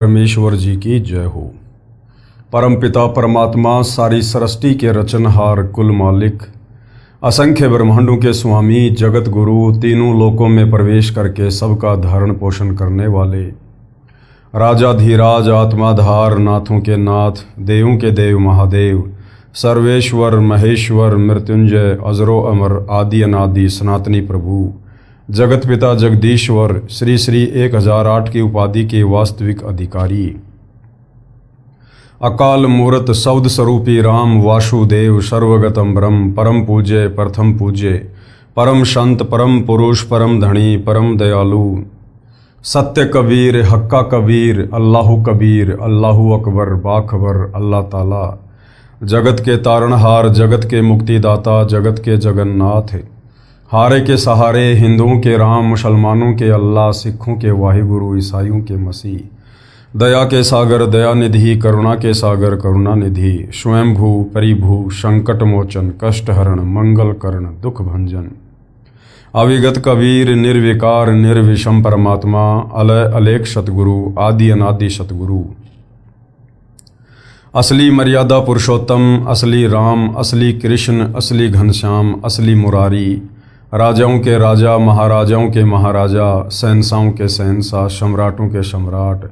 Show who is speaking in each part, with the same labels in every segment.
Speaker 1: परमेश्वर जी की जय हो। परमपिता परमात्मा सारी सृष्टि के रचनहार कुल मालिक, असंख्य ब्रह्मांडों के स्वामी, जगत गुरु, तीनों लोकों में प्रवेश करके सबका धारण पोषण करने वाले, राजाधीराज, आत्माधार, नाथों के नाथ, देवों के देव महादेव, सर्वेश्वर महेश्वर, मृत्युंजय, अजरो अमर, आदि अनादि सनातनी प्रभु, जगत पिता जगदीश्वर, श्री श्री 1008 की उपाधि के वास्तविक अधिकारी, अकाल मूर्त शब्द स्वरूपी राम वासुदेव, सर्वगतम ब्रह्म, परम पूज्य, प्रथम पूज्य, परम संत, परम पुरुष, परम धनी, परम दयालु, सत्य कबीर, हक्का कबीर, अल्लाहु कबीर, अल्लाहु अकबर, बाखबर, अल्लाह ताला, जगत के तारणहार, जगत के मुक्तिदाता, जगत के जगन्नाथ, हारे के सहारे, हिंदुओं के राम, मुसलमानों के अल्लाह, सिखों के वाहिगुरु, ईसाइयों के मसीह, दया के सागर दयानिधि, करुणा के सागर करुणानिधि, स्वयंभू परिभू, संकट मोचन, कष्ट हरण, मंगल करण, दुख भंजन, अविगत कबीर, निर्विकार निर्विषम परमात्मा, अलय अलेख सतगुरु, आदि अनादि सतगुरु, असली मर्यादा पुरुषोत्तम, असली राम, असली कृष्ण, असली घनश्याम, असली मुरारी, राजाओं के राजा, महाराजाओं के महाराजा, शहंशाहों के शहंशाह, सम्राटों के सम्राट,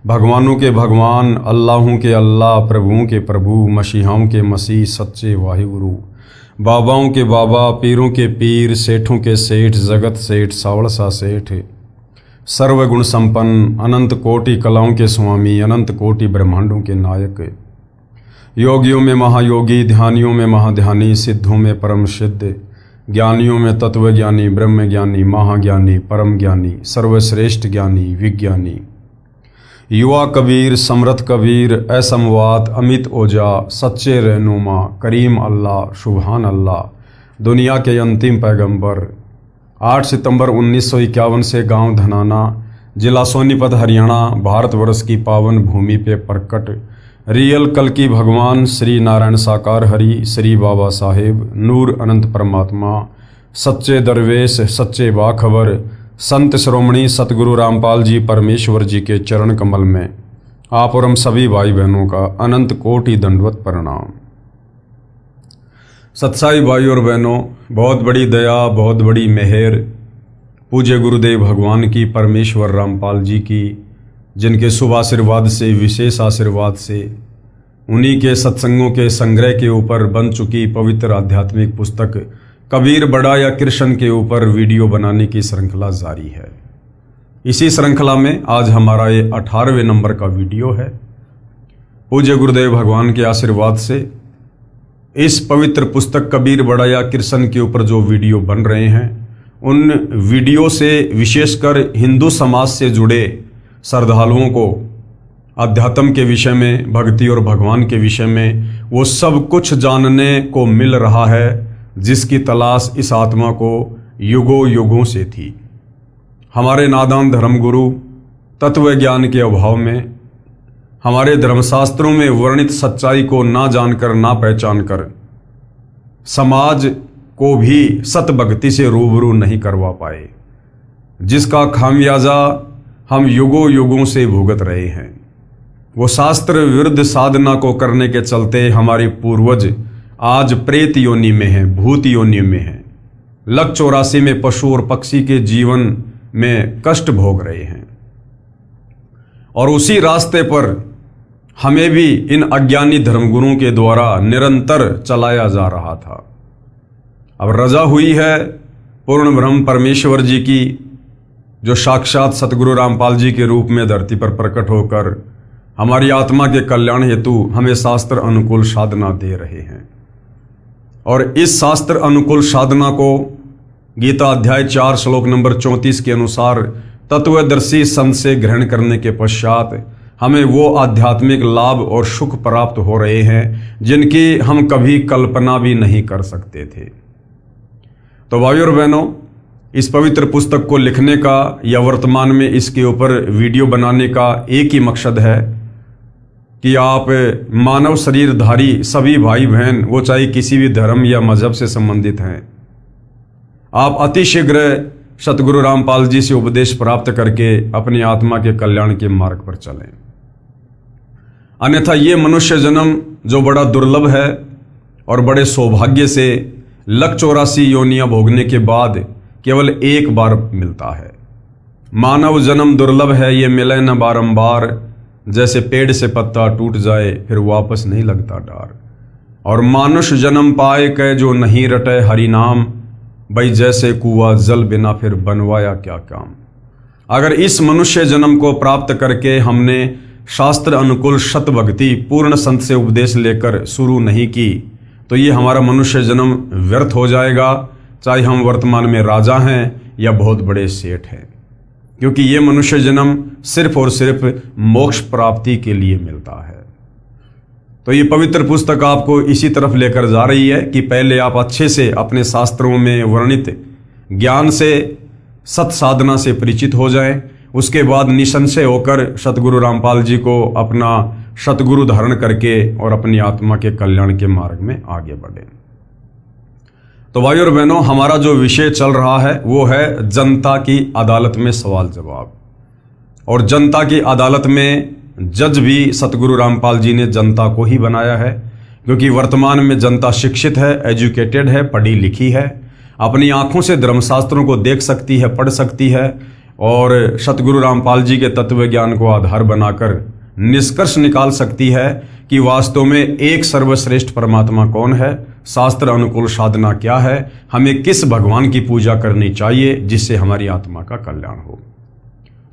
Speaker 1: भगवानों के भगवान, अल्लाहों के अल्लाह, प्रभुओं के प्रभु, मसीहाओं के मसीह, सच्चे वाहिगुरु, बाबाओं के बाबा, पीरों के पीर, सेठों के सेठ, जगत सेठ, सावड़ सा सेठ, सर्वगुण संपन्न, अनंत कोटि कलाओं के स्वामी, अनंत कोटि ब्रह्मांडों के नायक, योगियों में महायोगी, ध्यानियों में महाध्यानी, सिद्धों में परम सिद्ध, ज्ञानियों में तत्वज्ञानी, ब्रह्म ज्ञानी, महाज्ञानी, परम ज्ञानी, सर्वश्रेष्ठ ज्ञानी, विज्ञानी, युवा कबीर, समर्थ कबीर, असमवात, अमित ओजा, सच्चे रहनुमा, करीम अल्लाह, सुभान अल्लाह, दुनिया के अंतिम पैगंबर, 8 सितंबर 1951 से गांव धनाना, जिला सोनीपत, हरियाणा, भारतवर्ष की पावन भूमि पे प्रकट रियल कल की भगवान श्री नारायण साकार हरि, श्री बाबा साहेब, नूर अनंत परमात्मा, सच्चे दरवेश, सच्चे बाखबर, संत श्रोमणी सतगुरु रामपाल जी परमेश्वर जी के चरण कमल में आप और हम सभी भाई बहनों का अनंत कोटि दंडवत प्रणाम। सत्साई भाई और बहनों, बहुत बड़ी दया, बहुत बड़ी मेहर पूज्य गुरुदेव भगवान की, परमेश्वर रामपाल जी की, जिनके शुभ आशीर्वाद से, विशेष आशीर्वाद से, उन्हीं के सत्संगों के संग्रह के ऊपर बन चुकी पवित्र आध्यात्मिक पुस्तक कबीर बड़ा या कृष्ण के ऊपर वीडियो बनाने की श्रृंखला जारी है। इसी श्रृंखला में आज हमारा ये 18वें नंबर का वीडियो है। पूज्य गुरुदेव भगवान के आशीर्वाद से इस पवित्र पुस्तक कबीर बड़ा या कृष्ण के ऊपर जो वीडियो बन रहे हैं, उन वीडियो से विशेषकर हिंदू समाज से जुड़े श्रद्धालुओं को अध्यात्म के विषय में, भक्ति और भगवान के विषय में वो सब कुछ जानने को मिल रहा है जिसकी तलाश इस आत्मा को युगों युगों से थी। हमारे नादान धर्मगुरु तत्व ज्ञान के अभाव में, हमारे धर्मशास्त्रों में वर्णित सच्चाई को ना जानकर, ना पहचान कर समाज को भी सत भक्ति से रूबरू नहीं करवा पाए, जिसका खामियाजा हम युगों युगों से भुगत रहे हैं। वो शास्त्र विरुद्ध साधना को करने के चलते हमारे पूर्वज आज प्रेत योनि में हैं, भूत योनि में हैं, लक 84 में पशु और पक्षी के जीवन में कष्ट भोग रहे हैं। और उसी रास्ते पर हमें भी इन अज्ञानी धर्मगुरुओं के द्वारा निरंतर चलाया जा रहा था। अब रजा हुई है पूर्ण ब्रह्म परमेश्वर जी की, जो साक्षात सतगुरु रामपाल जी के रूप में धरती पर प्रकट होकर हमारी आत्मा के कल्याण हेतु हमें शास्त्र अनुकूल साधना दे रहे हैं। और इस शास्त्र अनुकूल साधना को गीता अध्याय 4 श्लोक नंबर 34 के अनुसार तत्वदर्शी संत से ग्रहण करने के पश्चात हमें वो आध्यात्मिक लाभ और सुख प्राप्त हो रहे हैं जिनकी हम कभी कल्पना भी नहीं कर सकते थे। तो भाई और बहनों, इस पवित्र पुस्तक को लिखने का या वर्तमान में इसके ऊपर वीडियो बनाने का एक ही मकसद है कि आप मानव शरीरधारी सभी भाई बहन, वो चाहे किसी भी धर्म या मजहब से संबंधित हैं, आप अतिशीघ्र सतगुरु रामपाल जी से उपदेश प्राप्त करके अपनी आत्मा के कल्याण के मार्ग पर चलें। अन्यथा ये मनुष्य जन्म जो बड़ा दुर्लभ है और बड़े सौभाग्य से 184 योनियां भोगने के बाद केवल एक बार मिलता है। मानव जन्म दुर्लभ है, ये मिले न बारंबार, जैसे पेड़ से पत्ता टूट जाए फिर वापस नहीं लगता डार। और मानुष जन्म पाए कै जो नहीं रटे हरि नाम, भाई जैसे कुआ जल बिना फिर बनवाया क्या काम। अगर इस मनुष्य जन्म को प्राप्त करके हमने शास्त्र अनुकूल शत भक्ति पूर्ण संत से उपदेश लेकर शुरू नहीं की तो ये हमारा मनुष्य जन्म व्यर्थ हो जाएगा, चाहे हम वर्तमान में राजा हैं या बहुत बड़े सेठ हैं, क्योंकि ये मनुष्य जन्म सिर्फ और सिर्फ मोक्ष प्राप्ति के लिए मिलता है। तो ये पवित्र पुस्तक आपको इसी तरफ लेकर जा रही है कि पहले आप अच्छे से अपने शास्त्रों में वर्णित ज्ञान से सत साधना से परिचित हो जाएं, उसके बाद निसंशय होकर सतगुरु रामपाल जी को अपना सतगुरु धारण करके और अपनी आत्मा के कल्याण के मार्ग में आगे बढ़े। तो भाई और बहनों, हमारा जो विषय चल रहा है वो है जनता की अदालत में सवाल जवाब। और जनता की अदालत में जज भी सतगुरु रामपाल जी ने जनता को ही बनाया है, क्योंकि वर्तमान में जनता शिक्षित है, एजुकेटेड है, पढ़ी लिखी है, अपनी आंखों से धर्मशास्त्रों को देख सकती है, पढ़ सकती है और सतगुरु रामपाल जी के तत्व ज्ञान को आधार बनाकर निष्कर्ष निकाल सकती है कि वास्तव में एक सर्वश्रेष्ठ परमात्मा कौन है, शास्त्र अनुकूल साधना क्या है, हमें किस भगवान की पूजा करनी चाहिए जिससे हमारी आत्मा का कल्याण हो।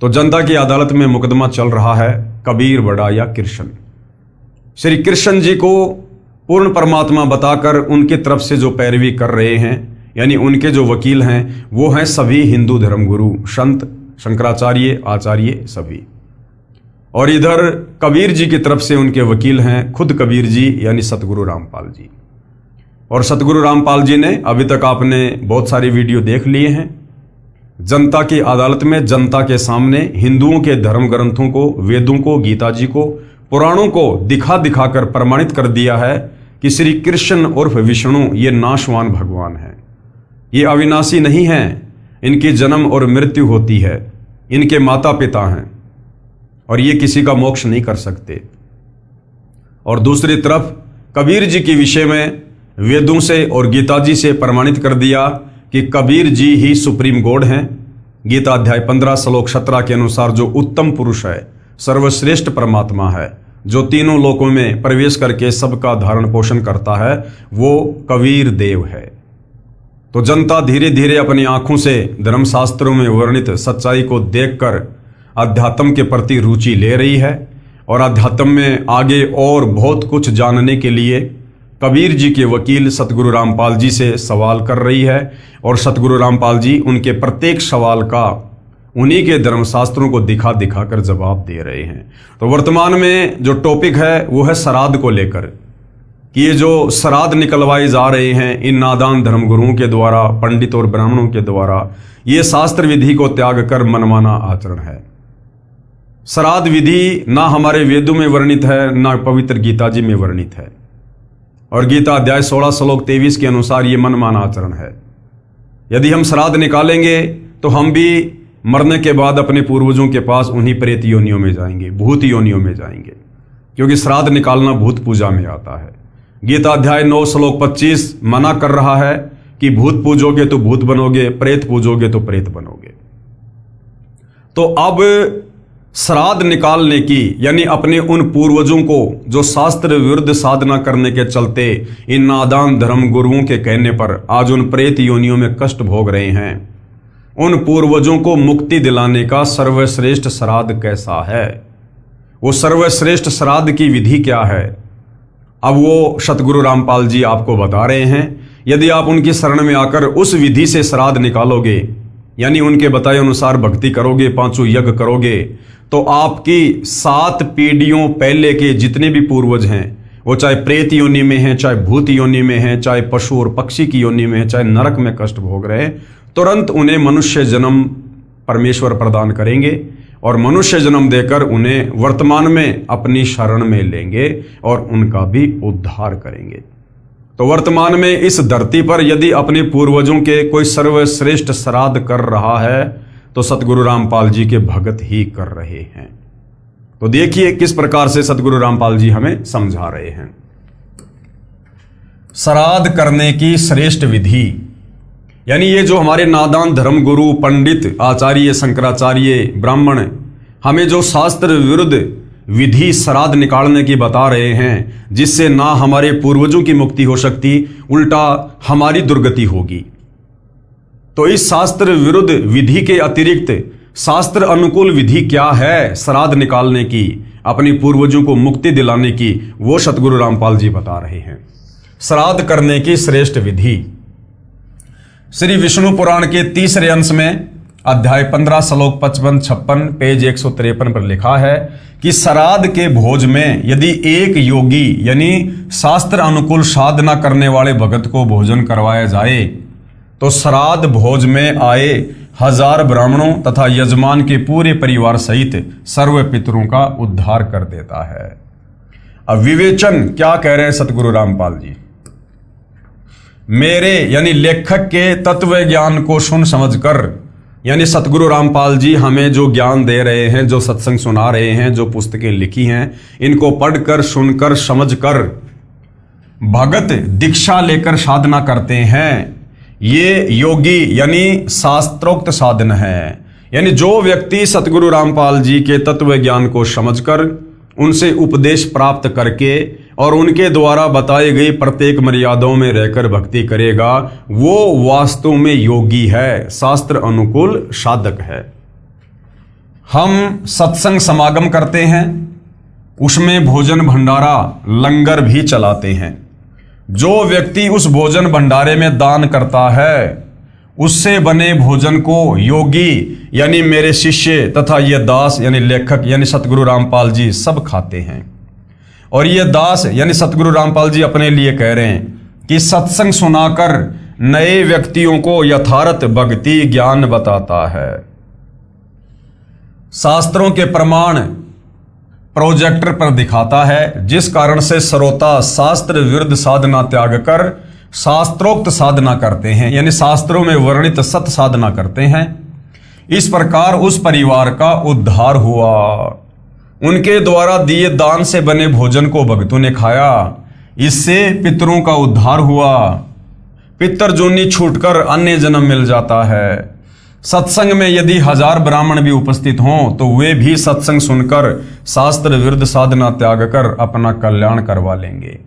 Speaker 1: तो जनता की अदालत में मुकदमा चल रहा है कबीर बड़ा या कृष्ण। श्री कृष्ण जी को पूर्ण परमात्मा बताकर उनकी तरफ से जो पैरवी कर रहे हैं, यानी उनके जो वकील हैं, वो हैं सभी हिंदू धर्मगुरु, संत, शंकराचार्य, आचार्य सभी। और इधर कबीर जी की तरफ से उनके वकील हैं खुद कबीर जी यानी सतगुरु रामपाल जी। और सतगुरु रामपाल जी ने अभी तक आपने बहुत सारी वीडियो देख लिए हैं। जनता की अदालत में जनता के सामने हिंदुओं के धर्म ग्रंथों को, वेदों को, गीता जी को, पुराणों को दिखा दिखाकर प्रमाणित कर दिया है कि श्री कृष्ण उर्फ विष्णु ये नाशवान भगवान हैं, ये अविनाशी नहीं हैं, इनकी जन्म और मृत्यु होती है, इनके माता पिता हैं और ये किसी का मोक्ष नहीं कर सकते। और दूसरी तरफ कबीर जी के विषय में वेदों से और गीता जी से प्रमाणित कर दिया कि कबीर जी ही सुप्रीम गॉड हैं। गीता अध्याय 15 श्लोक 17 के अनुसार जो उत्तम पुरुष है, सर्वश्रेष्ठ परमात्मा है, जो तीनों लोकों में प्रवेश करके सबका धारण पोषण करता है, वो कबीर देव है। तो जनता धीरे धीरे अपनी आंखों से धर्मशास्त्रों में वर्णित सच्चाई को देखकर अध्यात्म के प्रति रुचि ले रही है और अध्यात्म में आगे और बहुत कुछ जानने के लिए कबीर जी के वकील सतगुरु रामपाल जी से सवाल कर रही है और सतगुरु रामपाल जी उनके प्रत्येक सवाल का उन्हीं के धर्मशास्त्रों को दिखा दिखा कर जवाब दे रहे हैं। तो वर्तमान में जो टॉपिक है वो है श्राद्ध को लेकर कि ये जो श्राद्ध निकलवाए जा रहे हैं इन नादान धर्मगुरुओं के द्वारा, पंडित और ब्राह्मणों के द्वारा, ये शास्त्र विधि को त्याग कर मनमाना आचरण है। श्राद्ध विधि ना हमारे वेदों में वर्णित है, ना पवित्र गीता जी में वर्णित है। और गीता अध्याय 16 श्लोक 23 के अनुसार ये मनमाना आचरण है। यदि हम श्राद्ध निकालेंगे तो हम भी मरने के बाद अपने पूर्वजों के पास उन्हीं प्रेत योनियों में जाएंगे, भूत योनियों में जाएंगे, क्योंकि श्राद्ध निकालना भूत पूजा में आता है। गीता अध्याय 9 श्लोक 25 मना कर रहा है कि भूत पूजोगे तो भूत बनोगे, प्रेत पूजोगे तो प्रेत बनोगे। तो अब श्राद्ध निकालने की, यानी अपने उन पूर्वजों को जो शास्त्र विरुद्ध साधना करने के चलते इन नादान धर्म गुरुओं के कहने पर आज उन प्रेत योनियों में कष्ट भोग रहे हैं, उन पूर्वजों को मुक्ति दिलाने का सर्वश्रेष्ठ श्राद्ध कैसा है, वो सर्वश्रेष्ठ श्राद्ध की विधि क्या है, अब वो सतगुरु रामपाल जी आपको बता रहे हैं। यदि आप उनकी शरण में आकर उस विधि से श्राद्ध निकालोगे, यानी उनके बताए अनुसार भक्ति करोगे, 5 यज्ञ करोगे, तो आपकी 7 पीढ़ियों पहले के जितने भी पूर्वज हैं, वो चाहे प्रेत योनि में हैं, चाहे भूत योनि में हैं, चाहे पशु और पक्षी की योनि में हैं, चाहे नरक में कष्ट भोग रहे हैं, तुरंत उन्हें मनुष्य जन्म परमेश्वर प्रदान करेंगे और मनुष्य जन्म देकर उन्हें वर्तमान में अपनी शरण में लेंगे और उनका भी उद्धार करेंगे। तो वर्तमान में इस धरती पर यदि अपने पूर्वजों के कोई सर्वश्रेष्ठ श्राद्ध कर रहा है तो सतगुरु रामपाल जी के भगत ही कर रहे हैं। तो देखिए किस प्रकार से सतगुरु रामपाल जी हमें समझा रहे हैं। श्राद्ध करने की श्रेष्ठ विधि, यानी ये जो हमारे नादान धर्म गुरु पंडित आचार्य शंकराचार्य ब्राह्मण हमें जो शास्त्र विरुद्ध विधि श्राद्ध निकालने की बता रहे हैं, जिससे ना हमारे पूर्वजों की मुक्ति हो सकती, उल्टा हमारी दुर्गति होगी। तो इस शास्त्र विरुद्ध विधि के अतिरिक्त शास्त्र अनुकूल विधि क्या है श्राद्ध निकालने की, अपनी पूर्वजों को मुक्ति दिलाने की, वो सतगुरु रामपाल जी बता रहे हैं। श्राद्ध करने की श्रेष्ठ विधि श्री विष्णु पुराण के तीसरे अंश में अध्याय 15 श्लोक 55-56 पेज 153 पर लिखा है कि श्राद्ध के भोज में यदि एक योगी यानी शास्त्र अनुकूल साधना करने वाले भगत को भोजन करवाया जाए तो श्राद्ध भोज में आए 1000 ब्राह्मणों तथा यजमान के पूरे परिवार सहित सर्व पितरों का उद्धार कर देता है। अब विवेचन क्या कह रहे हैं सतगुरु रामपाल जी। मेरे यानी लेखक के तत्व ज्ञान को सुन समझकर, यानी सतगुरु रामपाल जी हमें जो ज्ञान दे रहे हैं, जो सत्संग सुना रहे हैं, जो पुस्तकें लिखी हैं, इनको पढ़कर सुनकर समझकर भगत दीक्षा लेकर साधना करते हैं। ये योगी यानी शास्त्रोक्त साधन है। यानी जो व्यक्ति सतगुरु रामपाल जी के तत्व ज्ञान को समझकर उनसे उपदेश प्राप्त करके और उनके द्वारा बताई गई प्रत्येक मर्यादाओं में रहकर भक्ति करेगा, वो वास्तव में योगी है, शास्त्र अनुकूल साधक है। हम सत्संग समागम करते हैं, उसमें भोजन भंडारा लंगर भी चलाते हैं। जो व्यक्ति उस भोजन भंडारे में दान करता है, उससे बने भोजन को योगी यानी मेरे शिष्य तथा ये दास यानी लेखक यानी सतगुरु रामपाल जी सब खाते हैं। और ये दास यानी सतगुरु रामपाल जी अपने लिए कह रहे हैं कि सत्संग सुनाकर नए व्यक्तियों को यथार्थ भक्ति ज्ञान बताता है। शास्त्रों के प्रमाण प्रोजेक्टर पर दिखाता है, जिस कारण से श्रोता शास्त्र विरुद्ध साधना त्याग कर शास्त्रोक्त साधना करते हैं, यानी शास्त्रों में वर्णित सत साधना करते हैं। इस प्रकार उस परिवार का उद्धार हुआ। उनके द्वारा दिए दान से बने भोजन को भक्तों ने खाया, इससे पितरों का उद्धार हुआ। पितर जोनी छूटकर अन्य जन्म मिल जाता है। सत्संग में यदि 1000 ब्राह्मण भी उपस्थित हों तो वे भी सत्संग सुनकर शास्त्र विरुद्ध साधना त्याग कर अपना कल्याण करवा लेंगे।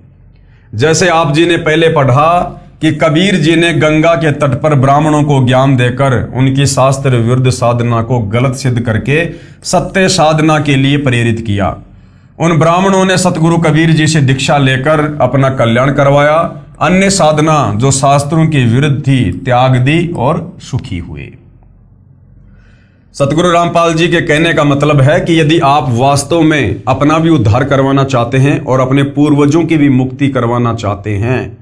Speaker 1: जैसे आप जी ने पहले पढ़ा कि कबीर जी ने गंगा के तट पर ब्राह्मणों को ज्ञान देकर उनकी शास्त्र विरुद्ध साधना को गलत सिद्ध करके सत्य साधना के लिए प्रेरित किया। उन ब्राह्मणों ने सतगुरु कबीर जी से दीक्षा लेकर अपना कल्याण करवाया। अन्य साधना जो शास्त्रों के विरुद्ध थी त्याग दी और सुखी हुए। सतगुरु रामपाल जी के कहने का मतलब है कि यदि आप वास्तव में अपना भी उद्धार करवाना चाहते हैं और अपने पूर्वजों की भी मुक्ति करवाना चाहते हैं,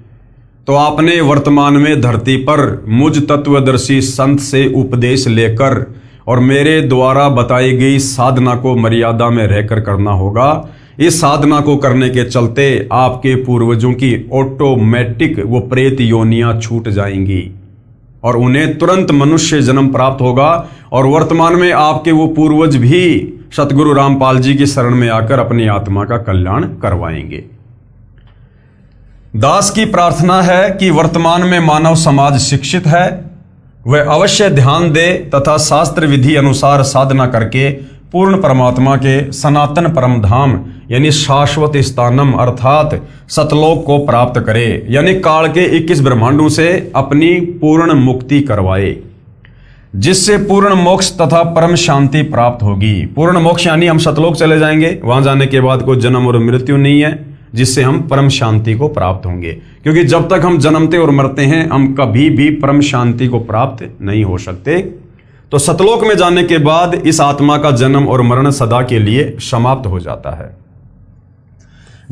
Speaker 1: तो आपने वर्तमान में धरती पर मुझ तत्वदर्शी संत से उपदेश लेकर और मेरे द्वारा बताई गई साधना को मर्यादा में रहकर करना होगा। इस साधना को करने के चलते आपके पूर्वजों की ऑटोमेटिक वो प्रेत योनियां छूट जाएंगी और उन्हें तुरंत मनुष्य जन्म प्राप्त होगा। और वर्तमान में आपके वो पूर्वज भी सतगुरु रामपाल जी की शरण में आकर अपनी आत्मा का कल्याण करवाएंगे। दास की प्रार्थना है कि वर्तमान में मानव समाज शिक्षित है, वह अवश्य ध्यान दे तथा शास्त्र विधि अनुसार साधना करके पूर्ण परमात्मा के सनातन परम धाम यानी शाश्वत स्थानम अर्थात सतलोक को प्राप्त करे, यानी काल के 21 ब्रह्मांडों से अपनी पूर्ण मुक्ति करवाए, जिससे पूर्ण मोक्ष तथा परम शांति प्राप्त होगी। पूर्ण मोक्ष यानी हम सतलोक चले जाएंगे, वहां जाने के बाद कोई जन्म और मृत्यु नहीं है, जिससे हम परम शांति को प्राप्त होंगे। क्योंकि जब तक हम जन्मते और मरते हैं हम कभी भी परम शांति को प्राप्त नहीं हो सकते। तो सतलोक में जाने के बाद इस आत्मा का जन्म और मरण सदा के लिए समाप्त हो जाता है।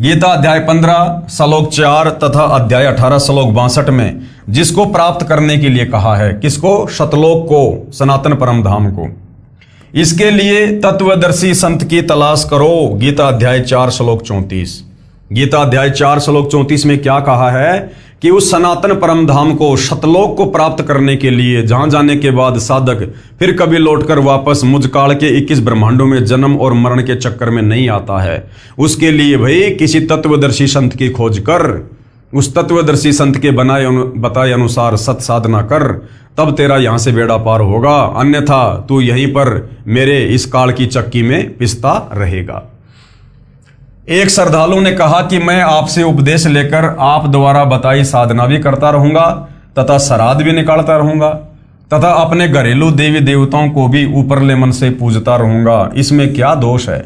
Speaker 1: गीता अध्याय 15 श्लोक 4 तथा अध्याय 18 श्लोक 62 में जिसको प्राप्त करने के लिए कहा है, किसको? सतलोक को, सनातन परम धाम को। इसके लिए तत्वदर्शी संत की तलाश करो। गीता अध्याय 4 श्लोक 34। गीता अध्याय 4 श्लोक 34 में क्या कहा है कि उस सनातन परम धाम को, शतलोक को प्राप्त करने के लिए, जहां जाने के बाद साधक फिर कभी लौटकर वापस मुझ काल के 21 ब्रह्मांडों में जन्म और मरण के चक्कर में नहीं आता है, उसके लिए भाई किसी तत्वदर्शी संत की खोज कर, उस तत्वदर्शी संत के बताए अनुसार सत साधना कर, तब तेरा यहां से बेड़ा पार होगा, अन्यथा तू यहीं पर मेरे इस काल की चक्की में पिसता रहेगा। एक श्रद्धालु ने कहा कि मैं आपसे उपदेश लेकर आप द्वारा बताई साधना भी करता रहूंगा तथा श्राद्ध भी निकालता रहूंगा तथा अपने घरेलू देवी देवताओं को भी ऊपरले मन से पूजता रहूंगा, इसमें क्या दोष है?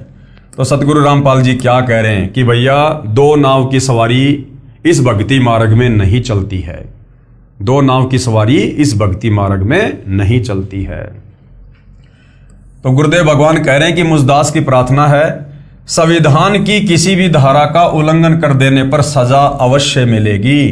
Speaker 1: तो सतगुरु रामपाल जी क्या कह रहे हैं कि भैया, दो नाव की सवारी इस भक्ति मार्ग में नहीं चलती है, दो नाव की सवारी इस भक्ति मार्ग में नहीं चलती है। तो गुरुदेव भगवान कह रहे हैं कि मुझदास की प्रार्थना है, संविधान की किसी भी धारा का उल्लंघन कर देने पर सजा अवश्य मिलेगी,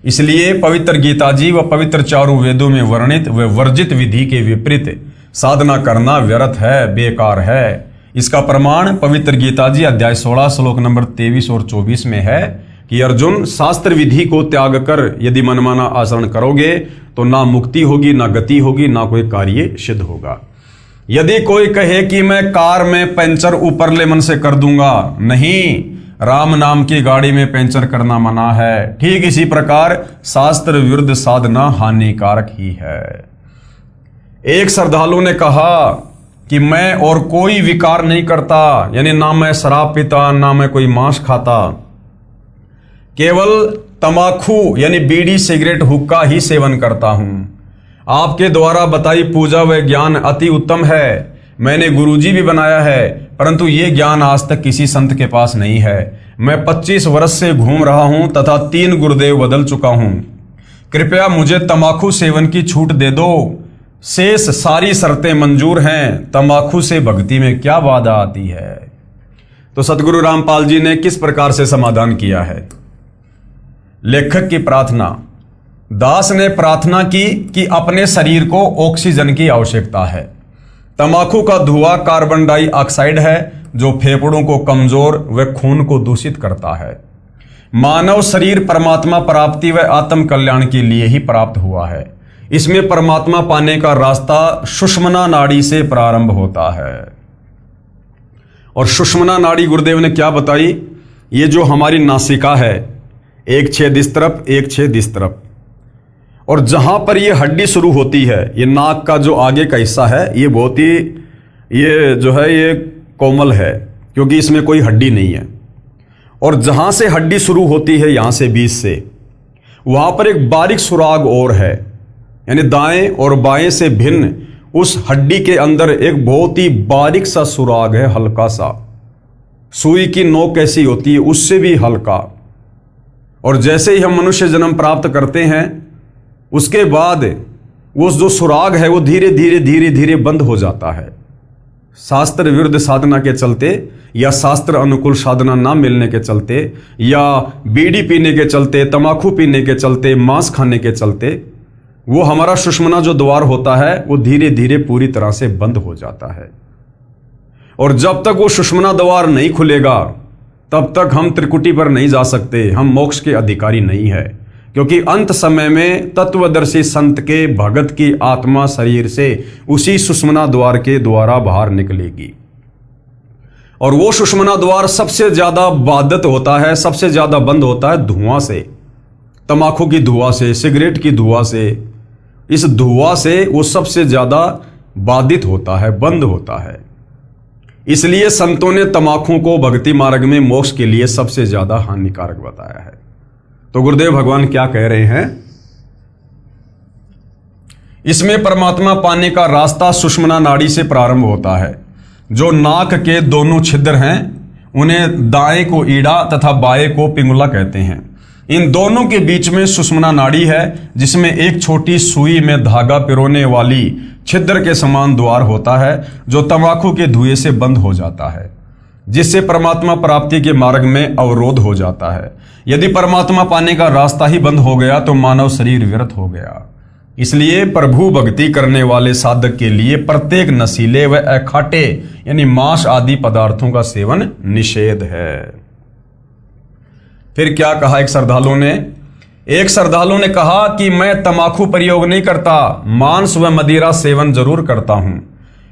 Speaker 1: इसलिए पवित्र गीता जी व पवित्र चारों वेदों में वर्णित व वर्जित विधि के विपरीत साधना करना व्यर्थ है, बेकार है। इसका प्रमाण पवित्र गीता जी अध्याय 16 श्लोक नंबर 23 और 24 में है कि अर्जुन, शास्त्र विधि को त्याग कर यदि मनमाना आचरण करोगे तो ना मुक्ति होगी, ना गति होगी, ना कोई कार्य सिद्ध होगा। यदि कोई कहे कि मैं कार में पंचर ऊपरले मन से कर दूंगा, नहीं, राम नाम की गाड़ी में पंचर करना मना है। ठीक इसी प्रकार शास्त्र विरुद्ध साधना हानिकारक ही है। एक श्रद्धालु ने कहा कि मैं और कोई विकार नहीं करता, यानी ना मैं शराब पीता, ना मैं कोई मांस खाता, केवल तमाकू यानी बीड़ी, सिगरेट, हुक्का ही सेवन करता हूं। आपके द्वारा बताई पूजा व ज्ञान अति उत्तम है, मैंने गुरुजी भी बनाया है, परंतु ये ज्ञान आज तक किसी संत के पास नहीं है। मैं 25 वर्ष से घूम रहा हूं तथा 3 गुरुदेव बदल चुका हूं। कृपया मुझे तंबाकू सेवन की छूट दे दो, शेष सारी शर्तें मंजूर हैं, तंबाकू से भक्ति में क्या बाधा आती है? तो सतगुरु रामपाल जी ने किस प्रकार से समाधान किया है? लेखक की प्रार्थना, दास ने प्रार्थना की कि अपने शरीर को ऑक्सीजन की आवश्यकता है। तंबाकू का धुआं कार्बन डाइऑक्साइड है जो फेफड़ों को कमजोर व खून को दूषित करता है। मानव शरीर परमात्मा प्राप्ति व आत्म कल्याण के लिए ही प्राप्त हुआ है। इसमें परमात्मा पाने का रास्ता सुषुम्ना नाड़ी से प्रारंभ होता है। और सुषुम्ना नाड़ी गुरुदेव ने क्या बताई? ये जो हमारी नासिका है, एक छेद इस तरफ, एक छेद इस तरफ, और जहां पर ये हड्डी शुरू होती है, ये नाक का जो आगे का हिस्सा है, ये बहुत ही ये जो है ये कोमल है क्योंकि इसमें कोई हड्डी नहीं है। और जहां से हड्डी शुरू होती है, यहां से बीच से, वहां पर एक बारीक सुराग और है, यानी दाएं और बाएं से भिन्न उस हड्डी के अंदर एक बहुत ही बारीक सा सुराग है, हल्का सा, सुई की नोक कैसी होती है उससे भी हल्का। और जैसे ही हम मनुष्य जन्म प्राप्त करते हैं, उसके बाद वो जो सुराग है वो धीरे धीरे धीरे धीरे बंद हो जाता है। शास्त्र विरुद्ध साधना के चलते या शास्त्र अनुकूल साधना ना मिलने के चलते या बीड़ी पीने के चलते, तंबाकू पीने के चलते, मांस खाने के चलते, वो हमारा सुषुम्ना जो द्वार होता है वो धीरे धीरे पूरी तरह से बंद हो जाता है। और जब तक वो सुषुम्ना द्वार नहीं खुलेगा तब तक हम त्रिकुटी पर नहीं जा सकते, हम मोक्ष के अधिकारी नहीं है। क्योंकि अंत समय में तत्वदर्शी संत के भगत की आत्मा शरीर से उसी सुषुम्ना द्वार के द्वारा बाहर निकलेगी। और वो सुषुम्ना द्वार सबसे ज्यादा बाधित होता है, सबसे ज्यादा बंद होता है धुआं से, तंबाकू की धुआं से, सिगरेट की धुआं से। इस धुआं से वो सबसे ज्यादा बाधित होता है, बंद होता है। इसलिए संतों ने तंबाकू को भक्ति मार्ग में मोक्ष के लिए सबसे ज्यादा हानिकारक बताया है। तो गुरुदेव भगवान क्या कह रहे हैं? इसमें परमात्मा पाने का रास्ता सुषुम्ना नाड़ी से प्रारंभ होता है। जो नाक के दोनों छिद्र हैं उन्हें दाएं को ईड़ा तथा बाएं को पिंगुला कहते हैं। इन दोनों के बीच में सुषुम्ना नाड़ी है जिसमें एक छोटी सुई में धागा पिरोने वाली छिद्र के समान द्वार होता है जो तंबाकू के धुएं से बंद हो जाता है, जिससे परमात्मा प्राप्ति के मार्ग में अवरोध हो जाता है। यदि परमात्मा पाने का रास्ता ही बंद हो गया तो मानव शरीर व्यर्थ हो गया। इसलिए प्रभु भक्ति करने वाले साधक के लिए प्रत्येक नशीले व अखाटे यानी मांस आदि पदार्थों का सेवन निषेध है। फिर क्या कहा एक श्रद्धालु ने एक श्रद्धालु ने कहा कि मैं तंबाकू प्रयोग नहीं करता, मांस व मदिरा सेवन जरूर करता हूं।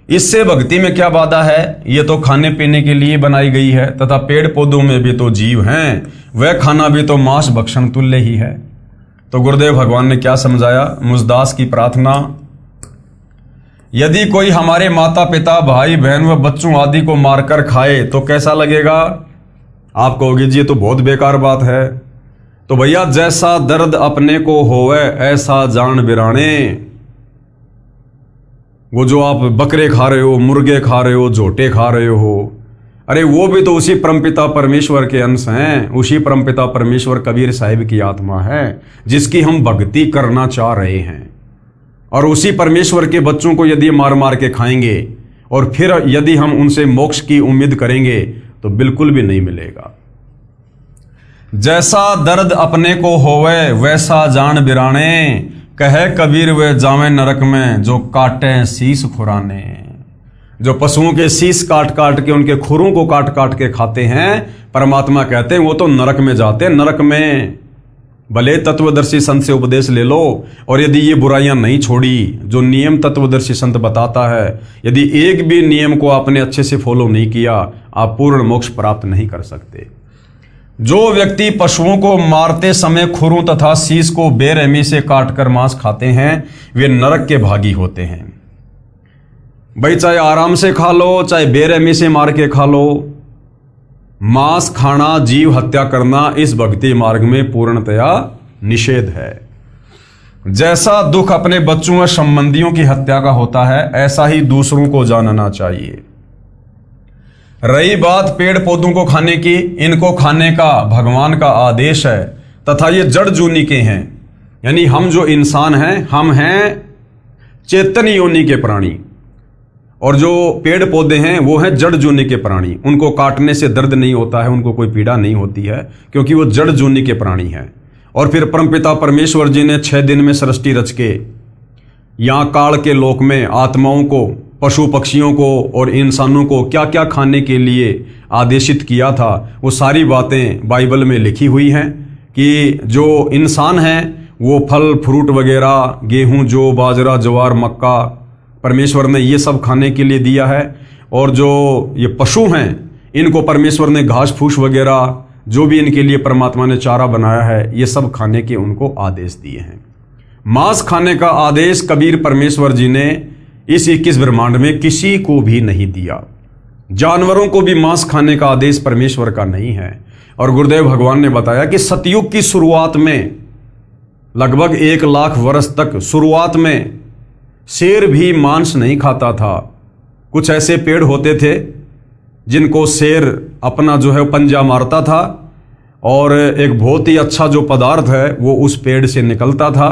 Speaker 1: इससे भक्ति में क्या बाधा है? ये तो खाने पीने के लिए बनाई गई है तथा पेड़ पौधों में भी तो जीव हैं, वह खाना भी तो मांस भक्षण तुल्य ही है। तो गुरुदेव भगवान ने क्या समझाया? मुझदास की प्रार्थना, यदि कोई हमारे माता पिता भाई बहन व बच्चों आदि को मारकर खाए तो कैसा लगेगा? आप कहोगे जी ये तो बहुत बेकार बात है। तो भैया, जैसा दर्द अपने को होवे ऐसा जान बिराने। वो जो आप बकरे खा रहे हो, मुर्गे खा रहे हो, झोटे खा रहे हो, अरे वो भी तो उसी परमपिता परमेश्वर के अंश हैं। उसी परमपिता परमेश्वर कबीर साहिब की आत्मा है जिसकी हम भक्ति करना चाह रहे हैं। और उसी परमेश्वर के बच्चों को यदि मार मार के खाएंगे और फिर यदि हम उनसे मोक्ष की उम्मीद करेंगे तो बिल्कुल भी नहीं मिलेगा। जैसा दर्द अपने को होवे वैसा जान बिराने, कहे कबीर वे जावे नरक में जो काटे शीस खुराने। जो पशुओं के शीस काट काट के, उनके खुरों को काट काट के खाते हैं, परमात्मा कहते हैं वो तो नरक में जाते हैं। नरक में भले तत्वदर्शी संत से उपदेश ले लो, और यदि ये बुराइयां नहीं छोड़ी जो नियम तत्वदर्शी संत बताता है, यदि एक भी नियम को आपने अच्छे से फॉलो नहीं किया, आप पूर्ण मोक्ष प्राप्त नहीं कर सकते। जो व्यक्ति पशुओं को मारते समय खुरों तथा शीस को बेरहमी से काटकर मांस खाते हैं, वे नरक के भागी होते हैं। भाई, चाहे आराम से खा लो, चाहे बेरहमी से मार के खा लो, मांस खाना, जीव हत्या करना इस भक्ति मार्ग में पूर्णतया निषेध है। जैसा दुख अपने बच्चों व संबंधियों की हत्या का होता है, ऐसा ही दूसरों को जानना चाहिए। रही बात पेड़ पौधों को खाने की, इनको खाने का भगवान का आदेश है तथा ये जड़ जूनी के हैं। यानी हम जो इंसान हैं, हम हैं चेतन योनि के प्राणी, और जो पेड़ पौधे हैं वो हैं जड़ जूनी के प्राणी। उनको काटने से दर्द नहीं होता है, उनको कोई पीड़ा नहीं होती है, क्योंकि वो जड़ जूनी के प्राणी हैं। और फिर परमपिता परमेश्वर जी ने 6 दिन में सृष्टि रच के यहाँ काल के लोक में आत्माओं को, पशु पक्षियों को और इंसानों को क्या क्या खाने के लिए आदेशित किया था, वो सारी बातें बाइबल में लिखी हुई हैं। कि जो इंसान हैं वो फल फ्रूट वगैरह, गेहूं, जौ, बाजरा, ज्वार, मक्का, परमेश्वर ने ये सब खाने के लिए दिया है। और जो ये पशु हैं, इनको परमेश्वर ने घास फूस वगैरह जो भी इनके लिए परमात्मा ने चारा बनाया है, ये सब खाने के उनको आदेश दिए हैं। मांस खाने का आदेश कबीर परमेश्वर जी ने इस 21 ब्रह्मांड में किसी को भी नहीं दिया। जानवरों को भी मांस खाने का आदेश परमेश्वर का नहीं है। और गुरुदेव भगवान ने बताया कि सतयुग की शुरुआत में लगभग 1 लाख वर्ष तक शुरुआत में शेर भी मांस नहीं खाता था। कुछ ऐसे पेड़ होते थे जिनको शेर अपना जो है पंजा मारता था, और एक बहुत ही अच्छा जो पदार्थ है वो उस पेड़ से निकलता था,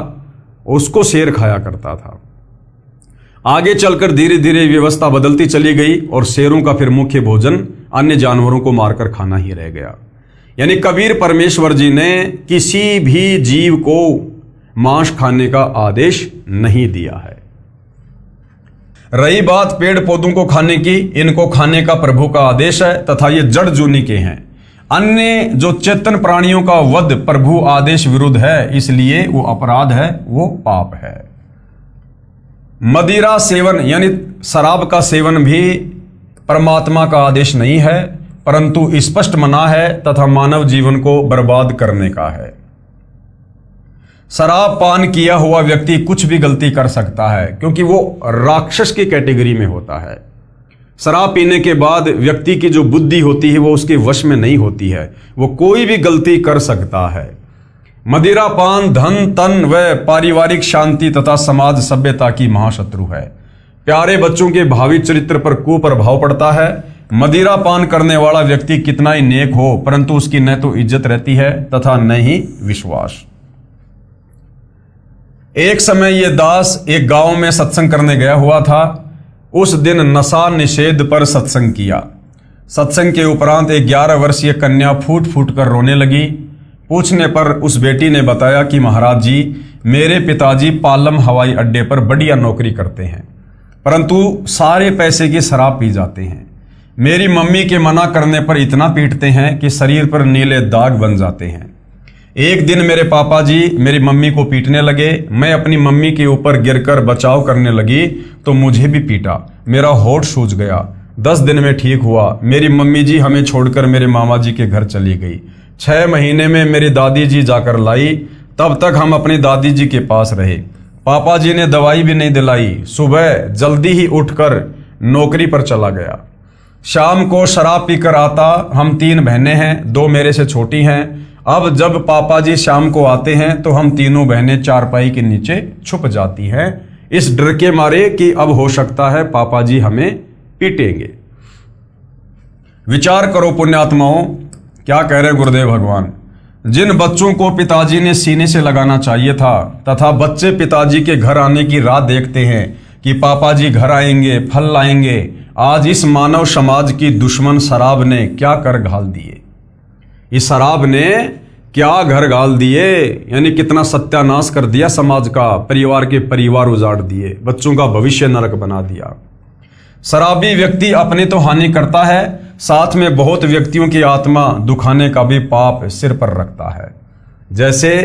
Speaker 1: उसको शेर खाया करता था। आगे चलकर धीरे धीरे व्यवस्था बदलती चली गई और शेरों का फिर मुख्य भोजन अन्य जानवरों को मारकर खाना ही रह गया। यानी कबीर परमेश्वर जी ने किसी भी जीव को मांस खाने का आदेश नहीं दिया है। रही बात पेड़ पौधों को खाने की, इनको खाने का प्रभु का आदेश है तथा ये जड़ जूनी के हैं। अन्य जो चेतन प्राणियों का वध प्रभु आदेश विरुद्ध है, इसलिए वो अपराध है, वो पाप है। मदिरा सेवन यानी शराब का सेवन भी परमात्मा का आदेश नहीं है, परंतु स्पष्ट मना है तथा मानव जीवन को बर्बाद करने का है। शराब पान किया हुआ व्यक्ति कुछ भी गलती कर सकता है, क्योंकि वो राक्षस की कैटेगरी में होता है। शराब पीने के बाद व्यक्ति की जो बुद्धि होती है वो उसके वश में नहीं होती है, वो कोई भी गलती कर सकता है। मदिरा पान धन तन व पारिवारिक शांति तथा समाज सभ्यता की महाशत्रु है। प्यारे बच्चों के भावी चरित्र पर कुप्रभाव पड़ता है। मदिरा पान करने वाला व्यक्ति कितना ही नेक हो, परंतु उसकी न तो इज्जत रहती है तथा न ही विश्वास। एक समय ये दास एक गांव में सत्संग करने गया हुआ था। उस दिन नशा निषेध पर सत्संग किया। सत्संग के उपरांत एक 11 वर्षीय कन्या फूट फूट कर रोने लगी। पूछने पर उस बेटी ने बताया कि महाराज जी, मेरे पिताजी पालम हवाई अड्डे पर बढ़िया नौकरी करते हैं, परंतु सारे पैसे की शराब पी जाते हैं। मेरी मम्मी के मना करने पर इतना पीटते हैं कि शरीर पर नीले दाग बन जाते हैं। एक दिन मेरे पापा जी मेरी मम्मी को पीटने लगे। मैं अपनी मम्मी के ऊपर गिरकर बचाव करने लगी तो मुझे भी पीटा। मेरा होठ सूज गया। 10 दिन में ठीक हुआ। मेरी मम्मी जी हमें छोड़कर मेरे मामा जी के घर चली गई। 6 महीने में मेरी दादी जी जाकर लाई। तब तक हम अपनी दादी जी के पास रहे। पापा जी ने दवाई भी नहीं दिलाई। सुबह जल्दी ही उठकर नौकरी पर चला गया। शाम को शराब पीकर आता। हम 3 बहनें हैं, 2 मेरे से छोटी हैं। अब जब पापा जी शाम को आते हैं तो हम तीनों बहनें चारपाई के नीचे छुप जाती हैं, इस डर के मारे कि अब हो सकता है पापा जी हमें पीटेंगे। विचार करो पुण्यात्माओं, क्या कह रहे गुरुदेव भगवान। जिन बच्चों को पिताजी ने सीने से लगाना चाहिए था तथा बच्चे पिताजी के घर आने की राह देखते हैं कि पापा जी घर आएंगे, फल लाएंगे, आज इस मानव समाज की दुश्मन शराब ने क्या कर घाल दिए। इस शराब ने क्या घर गाल दिए, यानी कितना सत्यानाश कर दिया समाज का। परिवार के परिवार उजाड़ दिए, बच्चों का भविष्य नरक बना दिया। शराबी व्यक्ति अपने तो हानि करता है, साथ में बहुत व्यक्तियों की आत्मा दुखाने का भी पाप सिर पर रखता है। जैसे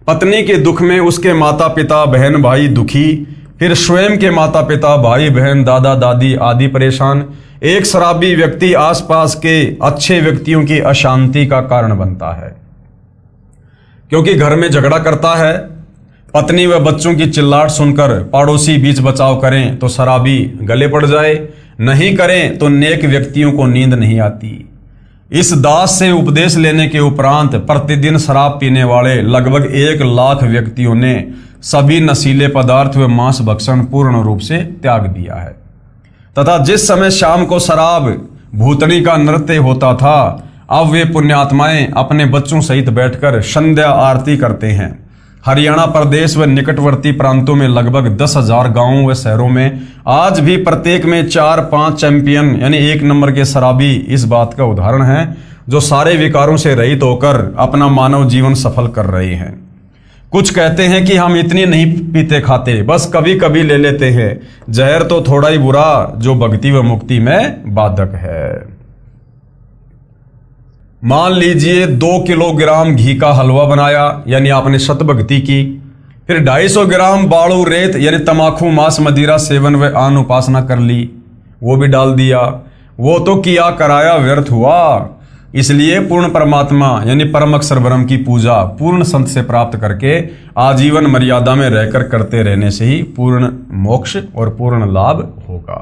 Speaker 1: पत्नी के दुख में उसके माता पिता बहन भाई दुखी, फिर स्वयं के माता पिता भाई बहन दादा दादी आदि परेशान। एक शराबी व्यक्ति आसपास के अच्छे व्यक्तियों की अशांति का कारण बनता है, क्योंकि घर में झगड़ा करता है। पत्नी व बच्चों की चिल्लाहट सुनकर पड़ोसी बीच बचाव करें तो शराबी गले पड़ जाए, नहीं करें तो नेक व्यक्तियों को नींद नहीं आती। इस दास से उपदेश लेने के उपरांत प्रतिदिन शराब पीने वाले लगभग 1 लाख व्यक्तियों ने सभी नशीले पदार्थ व मांस भक्षण पूर्ण रूप से त्याग दिया है। तथा जिस समय शाम को शराब भूतनी का नृत्य होता था, अब वे पुण्यात्माएं अपने बच्चों सहित बैठकर संध्या आरती करते हैं। हरियाणा प्रदेश व निकटवर्ती प्रांतों में लगभग 10,000 गांवों व शहरों में आज भी प्रत्येक में 4-5 चैंपियन यानी 1 नंबर के शराबी इस बात का उदाहरण है, जो सारे विकारों से रहित होकर अपना मानव जीवन सफल कर रहे हैं। कुछ कहते हैं कि हम इतनी नहीं पीते खाते, बस कभी कभी ले लेते हैं। जहर तो थोड़ा ही बुरा जो भक्ति व मुक्ति में बाधक है। मान लीजिए 2 किलोग्राम घी का हलवा बनाया, यानी आपने शतभक्ति की। फिर 250 ग्राम बाड़ू रेत यानी तमाकू मांस मदिरा सेवन व आन उपासना कर ली, वो भी डाल दिया। वो तो किया कराया व्यर्थ हुआ। इसलिए पूर्ण परमात्मा यानी परम अक्षर ब्रह्म की पूजा पूर्ण संत से प्राप्त करके आजीवन मर्यादा में रहकर करते रहने से ही पूर्ण मोक्ष और पूर्ण लाभ होगा।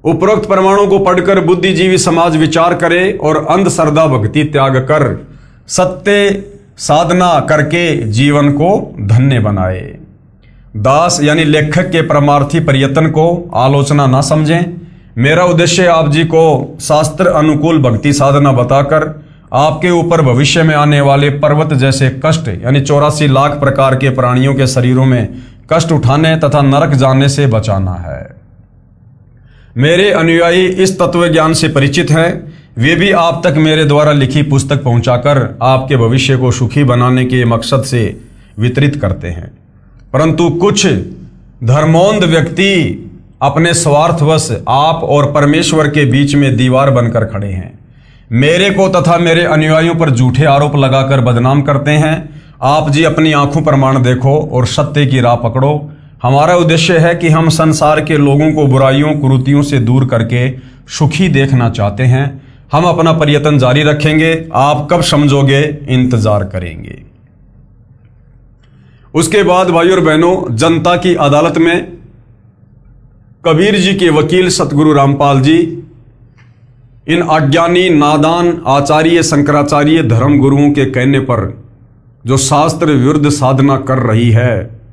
Speaker 1: उपरोक्त प्रमाणों को पढ़कर बुद्धिजीवी समाज विचार करे और अंधश्रद्धा भक्ति त्याग कर सत्य साधना करके जीवन को धन्य बनाए। दास यानी लेखक के परमार्थी प्रयत्न को आलोचना ना समझें। मेरा उद्देश्य आप जी को शास्त्र अनुकूल भक्ति साधना बताकर आपके ऊपर भविष्य में आने वाले पर्वत जैसे कष्ट यानी 84 लाख प्रकार के प्राणियों के शरीरों में कष्ट उठाने तथा नरक जाने से बचाना है। मेरे अनुयायी इस तत्व ज्ञान से परिचित हैं। वे भी आप तक मेरे द्वारा लिखी पुस्तक पहुंचाकर आपके भविष्य को सुखी बनाने के मकसद से वितरित करते हैं। परंतु कुछ धर्मोन्ध व्यक्ति अपने स्वार्थवश आप और परमेश्वर के बीच में दीवार बनकर खड़े हैं। मेरे को तथा मेरे अनुयायियों पर झूठे आरोप लगाकर बदनाम करते हैं। आप जी अपनी आंखों प्रमाण देखो और सत्य की राह पकड़ो। हमारा उद्देश्य है कि हम संसार के लोगों को बुराइयों कुरीतियों से दूर करके सुखी देखना चाहते हैं। हम अपना प्रयत्न जारी रखेंगे। आप कब समझोगे, इंतजार करेंगे। उसके बाद भाइयों और बहनों, जनता की अदालत में कबीर जी के वकील सतगुरु रामपाल जी इन अज्ञानी नादान आचार्य शंकराचार्य धर्म गुरुओं के कहने पर जो शास्त्र विरुद्ध साधना कर रही है,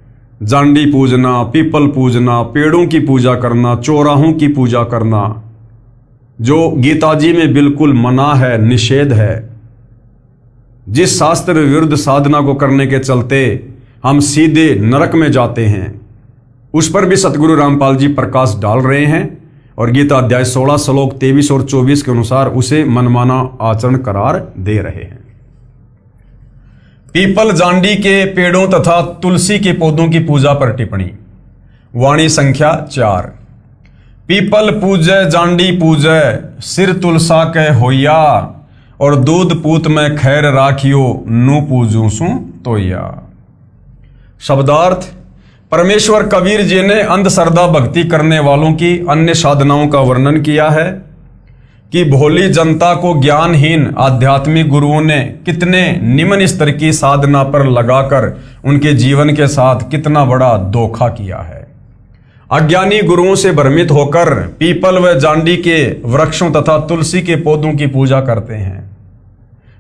Speaker 1: जांडी पूजना, पीपल पूजना, पेड़ों की पूजा करना, चौराहों की पूजा करना, जो गीता जी में बिल्कुल मना है, निषेध है, जिस शास्त्र विरुद्ध साधना को करने के चलते हम सीधे नरक में जाते हैं, उस पर भी सतगुरु रामपाल जी प्रकाश डाल रहे हैं और गीता अध्याय 16 श्लोक 23 और 24 के अनुसार उसे मनमाना आचरण करार दे रहे हैं। पीपल जांडी के पेड़ों तथा तुलसी के पौधों की पूजा पर टिप्पणी। वाणी संख्या 4। पीपल पूजय जांडी पूजय, सिर तुलसा के होया, और दूध पूत में खैर राखियो नू पूजू सू तोया। शब्दार्थ, परमेश्वर कबीर जी ने अंधश्रद्धा भक्ति करने वालों की अन्य साधनाओं का वर्णन किया है कि भोली जनता को ज्ञानहीन आध्यात्मिक गुरुओं ने कितने निम्न स्तर की साधना पर लगाकर उनके जीवन के साथ कितना बड़ा धोखा किया है। अज्ञानी गुरुओं से भ्रमित होकर पीपल व जांडी के वृक्षों तथा तुलसी के पौधों की पूजा करते हैं।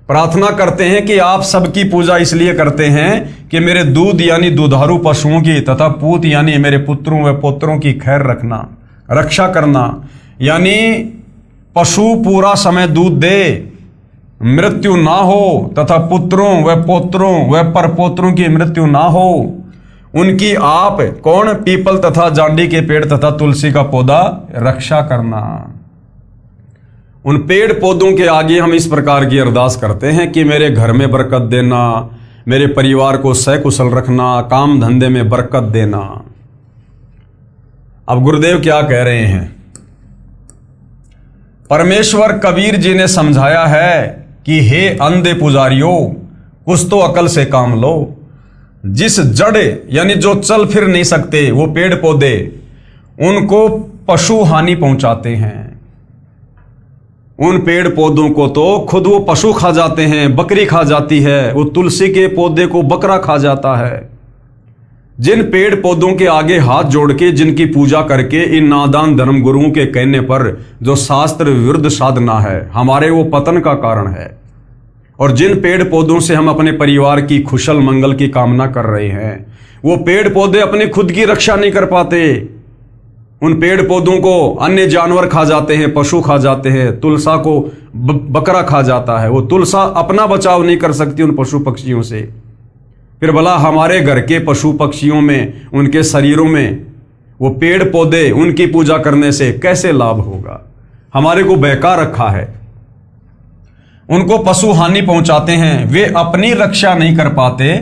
Speaker 1: प्रार्थना करते हैं कि आप सबकी पूजा इसलिए करते हैं कि मेरे दूध यानी दुधारू पशुओं की तथा पूत यानी मेरे पुत्रों व पौत्रों की खैर रखना, रक्षा करना, यानी पशु पूरा समय दूध दे, मृत्यु ना हो तथा पुत्रों व पौत्रों व परपोत्रों की मृत्यु ना हो, उनकी आप कौन पीपल तथा जांडी के पेड़ तथा तुलसी का पौधा रक्षा करना। उन पेड़ पौधों के आगे हम इस प्रकार की अरदास करते हैं कि मेरे घर में बरकत देना, मेरे परिवार को सकुशल रखना, काम धंधे में बरकत देना। अब गुरुदेव क्या कह रहे हैं? परमेश्वर कबीर जी ने समझाया है कि हे अंधे पुजारियों, कुछ तो अकल से काम लो। जिस जड़ यानी जो चल फिर नहीं सकते वो पेड़ पौधे, उनको पशु हानि पहुंचाते हैं। उन पेड़ पौधों को तो खुद वो पशु खा जाते हैं, बकरी खा जाती है, वो तुलसी के पौधे को बकरा खा जाता है। जिन पेड़ पौधों के आगे हाथ जोड़ के जिनकी पूजा करके इन नादान धर्म गुरुओं के कहने पर जो शास्त्र विरुद्ध साधना है, हमारे वो पतन का कारण है। और जिन पेड़ पौधों से हम अपने परिवार की खुशल मंगल की कामना कर रहे हैं, वो पेड़ पौधे अपने खुद की रक्षा नहीं कर पाते। उन पेड़ पौधों को अन्य जानवर खा जाते हैं, पशु खा जाते हैं, तुलसा को बकरा खा जाता है। वो तुलसा अपना बचाव नहीं कर सकती उन पशु पक्षियों से। फिर भला हमारे घर के पशु पक्षियों में, उनके शरीरों में वो पेड़ पौधे, उनकी पूजा करने से कैसे लाभ होगा? हमारे को बहका रखा है। उनको पशु हानि पहुंचाते हैं, वे अपनी रक्षा नहीं कर पाते।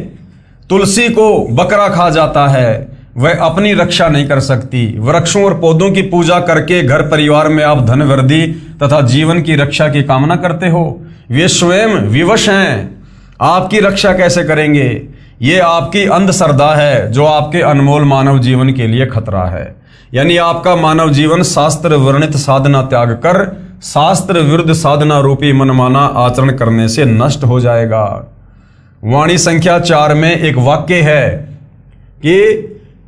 Speaker 1: तुलसी को बकरा खा जाता है, वह अपनी रक्षा नहीं कर सकती। वृक्षों और पौधों की पूजा करके घर परिवार में आप धन वृद्धि तथा जीवन की रक्षा की कामना करते हो। वे स्वयं विवश हैं, आपकी रक्षा कैसे करेंगे? ये आपकी अंधश्रद्धा है जो आपके अनमोल मानव जीवन के लिए खतरा है। यानी आपका मानव जीवन शास्त्र वर्णित साधना त्याग कर शास्त्र विरुद्ध साधना रूपी मनमाना आचरण करने से नष्ट हो जाएगा। वाणी संख्या 4 में एक वाक्य है कि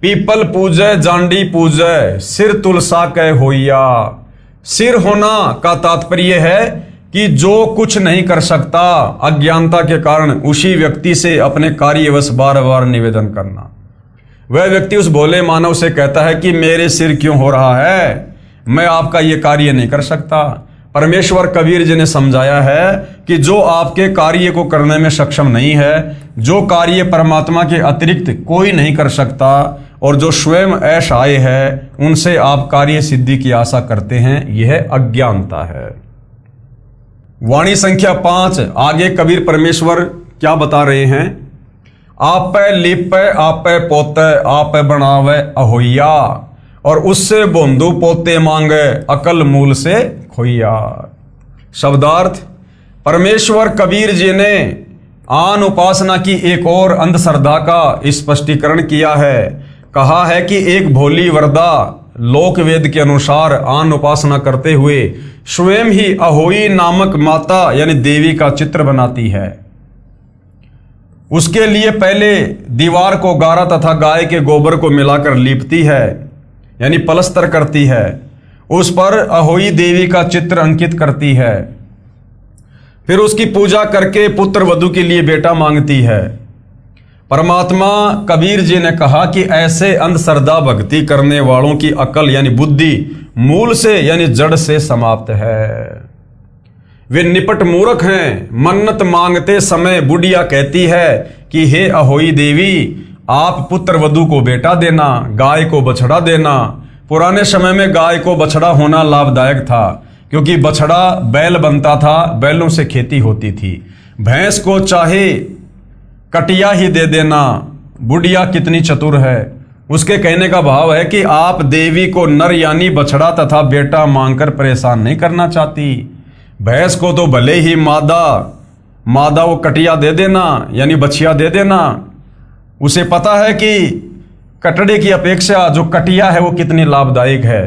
Speaker 1: पीपल पूजय जांडी पूजय सिर तुलसा कह होइया। सिर होना का तात्पर्य है कि जो कुछ नहीं कर सकता, अज्ञानता के कारण उसी व्यक्ति से अपने कार्यवश बार बार निवेदन करना। वह व्यक्ति उस भोले मानव से कहता है कि मेरे सिर क्यों हो रहा है, मैं आपका ये कार्य नहीं कर सकता। परमेश्वर कबीर जी ने समझाया है कि जो आपके कार्य को करने में सक्षम नहीं है, जो कार्य परमात्मा के अतिरिक्त कोई नहीं कर सकता और जो स्वयं असहाय है, उनसे आप कार्य सिद्धि की आशा करते हैं, यह अज्ञानता है। वाणी संख्या 5 आगे कबीर परमेश्वर क्या बता रहे हैं? आप लिप आप पोते आप बनावे अहोइया, और उससे बोंदू पोते मांगे अकल मूल से खोइया। शब्दार्थ, परमेश्वर कबीर जी ने आन उपासना की एक और अंधश्रद्धा का स्पष्टीकरण किया है। कहा है कि एक भोली वरदा लोक वेद के अनुसार आन उपासना करते हुए स्वयं ही अहोई नामक माता यानी देवी का चित्र बनाती है। उसके लिए पहले दीवार को गारा तथा गाय के गोबर को मिलाकर लीपती है, यानी पलस्तर करती है। उस पर अहोई देवी का चित्र अंकित करती है। फिर उसकी पूजा करके पुत्र वधू के लिए बेटा मांगती है। परमात्मा कबीर जी ने कहा कि ऐसे अंधश्रद्धा भक्ति करने वालों की अकल यानी बुद्धि मूल से यानी जड़ से समाप्त है। वे निपट मूर्ख हैं। मन्नत मांगते समय बुढ़िया कहती है कि हे अहोई देवी, आप पुत्र वधू को बेटा देना, गाय को बछड़ा देना। पुराने समय में गाय को बछड़ा होना लाभदायक था, क्योंकि बछड़ा बैल बनता था, बैलों से खेती होती थी। भैंस को चाहे कटिया ही दे देना। बुढ़िया कितनी चतुर है। उसके कहने का भाव है कि आप देवी को नर यानी बछड़ा तथा बेटा मांगकर परेशान नहीं करना चाहती। भैंस को तो भले ही मादा वो कटिया दे देना, यानी बछिया दे देना, उसे पता है कि कटड़े की अपेक्षा जो कटिया है वो कितनी लाभदायक है।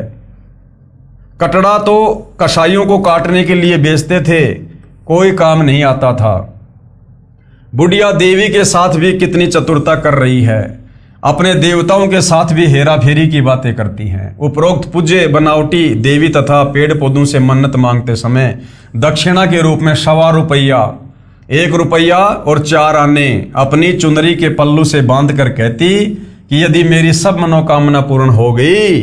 Speaker 1: कटड़ा तो कसाईयों को काटने के लिए बेचते थे, कोई काम नहीं आता था। बुढ़िया देवी के साथ भी कितनी चतुरता कर रही है, अपने देवताओं के साथ भी हेरा फेरी की बातें करती हैं। उपरोक्त पूज्य बनावटी देवी तथा पेड़ पौधों से मन्नत मांगते समय दक्षिणा के रूप में 1.25 रुपया, 1 रुपया और 4 आने अपनी चुनरी के पल्लू से बांध कर कहती कि यदि मेरी सब मनोकामना पूर्ण हो गई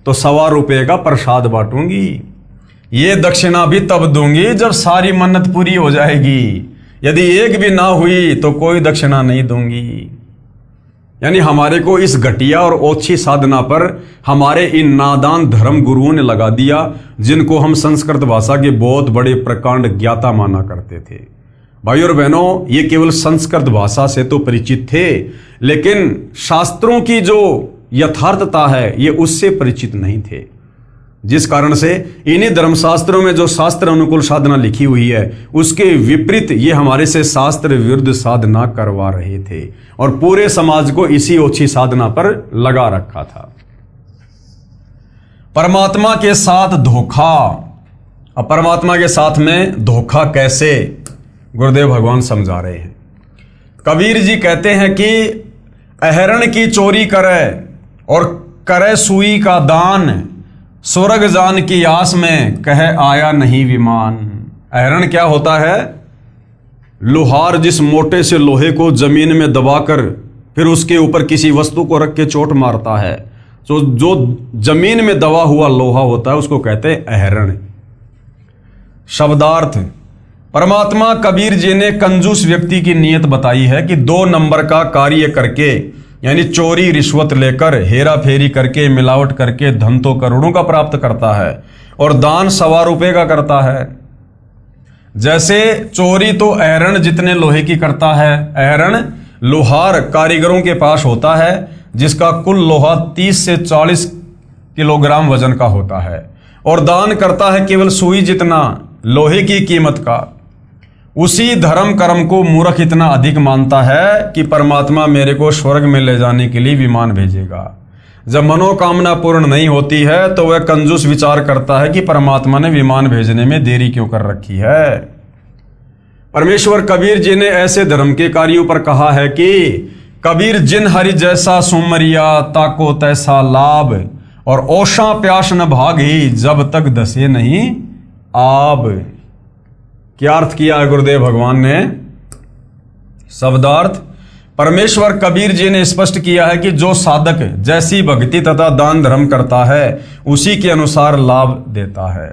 Speaker 1: तो 1.25 रुपये का प्रसाद बांटूंगी। ये दक्षिणा भी तब दूंगी जब सारी मन्नत पूरी हो जाएगी, यदि एक भी ना हुई तो कोई दक्षिणा नहीं दूंगी। यानी हमारे को इस घटिया और ओछी साधना पर हमारे इन नादान धर्म गुरुओं ने लगा दिया, जिनको हम संस्कृत भाषा के बहुत बड़े प्रकांड ज्ञाता माना करते थे। भाई और बहनों, ये केवल संस्कृत भाषा से तो परिचित थे, लेकिन शास्त्रों की जो यथार्थता है ये उससे परिचित नहीं थे। जिस कारण से इन्हीं धर्मशास्त्रों में जो शास्त्र अनुकूल साधना लिखी हुई है उसके विपरीत ये हमारे से शास्त्र विरुद्ध साधना करवा रहे थे और पूरे समाज को इसी ओछी साधना पर लगा रखा था। परमात्मा के साथ धोखा। अब परमात्मा के साथ में धोखा कैसे, गुरुदेव भगवान समझा रहे हैं। कबीर जी कहते हैं कि अहरण की चोरी करे और करे सुई का दान, स्वर्ग जान की आस में कहे आया नहीं विमान। अहरण क्या होता है? लोहार जिस मोटे से लोहे को जमीन में दबाकर फिर उसके ऊपर किसी वस्तु को रख के चोट मारता है, तो जो जमीन में दबा हुआ लोहा होता है उसको कहते हैं अहरण। शब्दार्थ। परमात्मा कबीर जी ने कंजूस व्यक्ति की नीयत बताई है कि 2 नंबर का कार्य करके, यानी चोरी रिश्वत लेकर, हेरा फेरी करके, मिलावट करके धन तो करोड़ों का प्राप्त करता है और दान 1.25 रुपये का करता है। जैसे चोरी तो अहरण जितने लोहे की करता है, अहरण लोहार कारीगरों के पास होता है जिसका कुल लोहा 30 से 40 किलोग्राम वजन का होता है, और दान करता है केवल सुई जितना लोहे की कीमत का। उसी धर्म कर्म को मूर्ख इतना अधिक मानता है कि परमात्मा मेरे को स्वर्ग में ले जाने के लिए विमान भेजेगा। जब मनोकामना पूर्ण नहीं होती है तो वह कंजूस विचार करता है कि परमात्मा ने विमान भेजने में देरी क्यों कर रखी है। परमेश्वर कबीर जी ने ऐसे धर्म के कार्यों पर कहा है कि कबीर जिन हरि जैसा सुमरिया ताको तैसा लाभ, और ओषा प्यास न भागी जब तक दसे नहीं आब। क्या अर्थ किया है गुरुदेव भगवान ने? शब्दार्थ। परमेश्वर कबीर जी ने स्पष्ट किया है कि जो साधक जैसी भक्ति तथा दान धर्म करता है उसी के अनुसार लाभ देता है।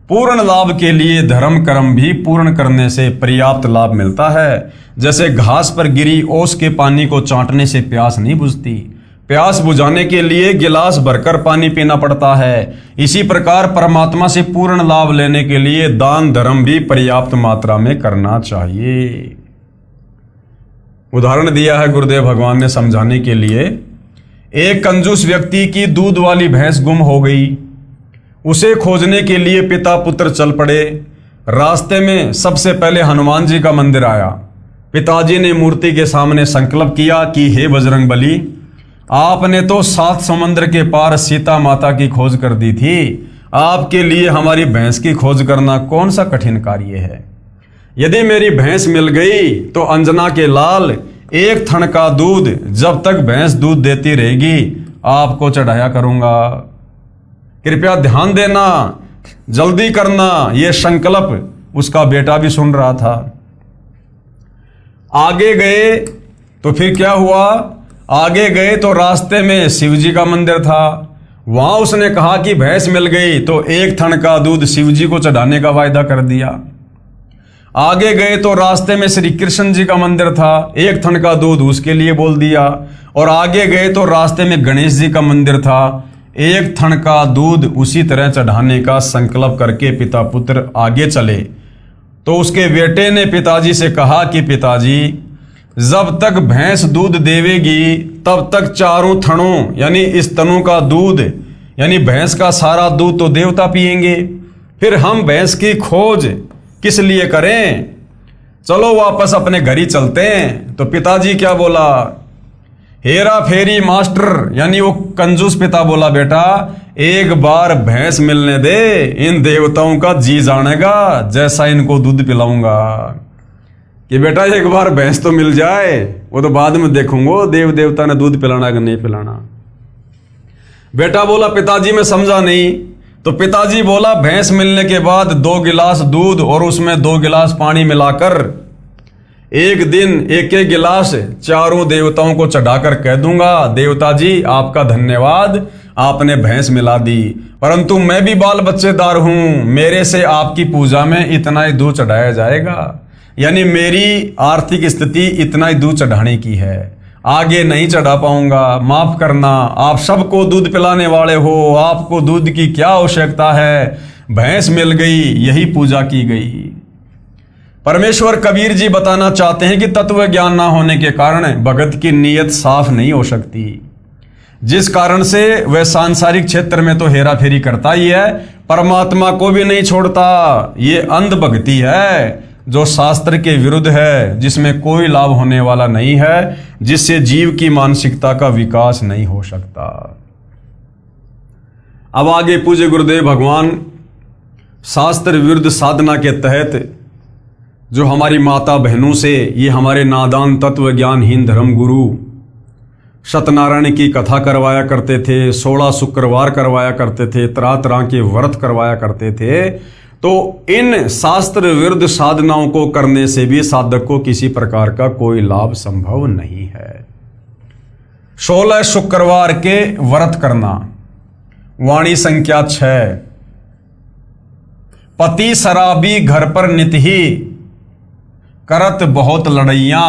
Speaker 1: पूर्ण लाभ के लिए धर्म कर्म भी पूर्ण करने से पर्याप्त लाभ मिलता है। जैसे घास पर गिरी ओस के पानी को चाटने से प्यास नहीं बुझती, प्यास बुझाने के लिए गिलास भरकर पानी पीना पड़ता है। इसी प्रकार परमात्मा से पूर्ण लाभ लेने के लिए दान धर्म भी पर्याप्त मात्रा में करना चाहिए। उदाहरण दिया है गुरुदेव भगवान ने समझाने के लिए। एक कंजूस व्यक्ति की दूध वाली भैंस गुम हो गई। उसे खोजने के लिए पिता पुत्र चल पड़े। रास्ते में सबसे पहले हनुमान जी का मंदिर आया। पिताजी ने मूर्ति के सामने संकल्प किया कि हे बजरंग बली, आपने तो 7 समुद्र के पार सीता माता की खोज कर दी थी, आपके लिए हमारी भैंस की खोज करना कौन सा कठिन कार्य है। यदि मेरी भैंस मिल गई तो अंजना के लाल 1 थन का दूध जब तक भैंस दूध देती रहेगी आपको चढ़ाया करूंगा। कृपया ध्यान देना, जल्दी करना। यह संकल्प उसका बेटा भी सुन रहा था। आगे गए तो फिर क्या हुआ? आगे गए तो रास्ते में शिव जी का मंदिर था। वहां उसने कहा कि भैंस मिल गई तो 1 थन का दूध शिव जी को चढ़ाने का वायदा कर दिया। आगे गए तो रास्ते में श्री कृष्ण जी का मंदिर था, 1 थन का दूध उसके लिए बोल दिया। और आगे गए तो रास्ते में गणेश जी का मंदिर था, 1 थन का दूध उसी तरह चढ़ाने का संकल्प करके पिता पुत्र आगे चले। तो उसके बेटे ने पिताजी से कहा कि पिताजी, जब तक भैंस दूध देवेगी तब तक 4 थनों यानी इस तनों का दूध यानी भैंस का सारा दूध तो देवता पिएंगे, फिर हम भैंस की खोज किस लिए करें, चलो वापस अपने घर ही चलते हैं। तो पिताजी क्या बोला, हेरा फेरी मास्टर, यानी वो कंजूस पिता बोला, बेटा एक बार भैंस मिलने दे, इन देवताओं का जी जानेगा जैसा इनको दूध पिलाऊंगा। कि बेटा एक बार भैंस तो मिल जाए, वो तो बाद में देखूंगा देव देवता ने दूध पिलाना कि नहीं पिलाना। बेटा बोला पिताजी मैं समझा नहीं। तो पिताजी बोला भैंस मिलने के बाद 2 गिलास दूध और उसमें 2 गिलास पानी मिलाकर एक दिन एक एक गिलास चारों देवताओं को चढ़ाकर कह दूंगा, देवता जी आपका धन्यवाद, आपने भैंस मिला दी, परंतु मैं भी बाल बच्चेदार हूं, मेरे से आपकी पूजा में इतना ही दूध चढ़ाया जाएगा, यानी मेरी आर्थिक स्थिति इतना ही दूध चढ़ाने की है, आगे नहीं चढ़ा पाऊंगा, माफ करना, आप सबको दूध पिलाने वाले हो, आपको दूध की क्या आवश्यकता है, भैंस मिल गई यही पूजा की गई। परमेश्वर कबीर जी बताना चाहते हैं कि तत्व ज्ञान ना होने के कारण भगत की नीयत साफ नहीं हो सकती, जिस कारण से वह सांसारिक क्षेत्र में तो हेरा फेरी करता ही है, परमात्मा को भी नहीं छोड़ता। ये अंध भक्ति है जो शास्त्र के विरुद्ध है, जिसमें कोई लाभ होने वाला नहीं है, जिससे जीव की मानसिकता का विकास नहीं हो सकता। अब आगे पूज्य गुरुदेव भगवान शास्त्र विरुद्ध साधना के तहत जो हमारी माता बहनों से, ये हमारे नादान तत्व ज्ञानहीन धर्म गुरु सत्यनारायण की कथा करवाया करते थे, 16 शुक्रवार करवाया करते थे, तरह तरह के व्रत करवाया करते थे, तो इन शास्त्र विरुद्ध साधनाओं को करने से भी साधक को किसी प्रकार का कोई लाभ संभव नहीं है। 16 शुक्रवार के व्रत करना, वाणी संख्या 6, पति शराबी घर पर नित ही करत बहुत लड़ैया,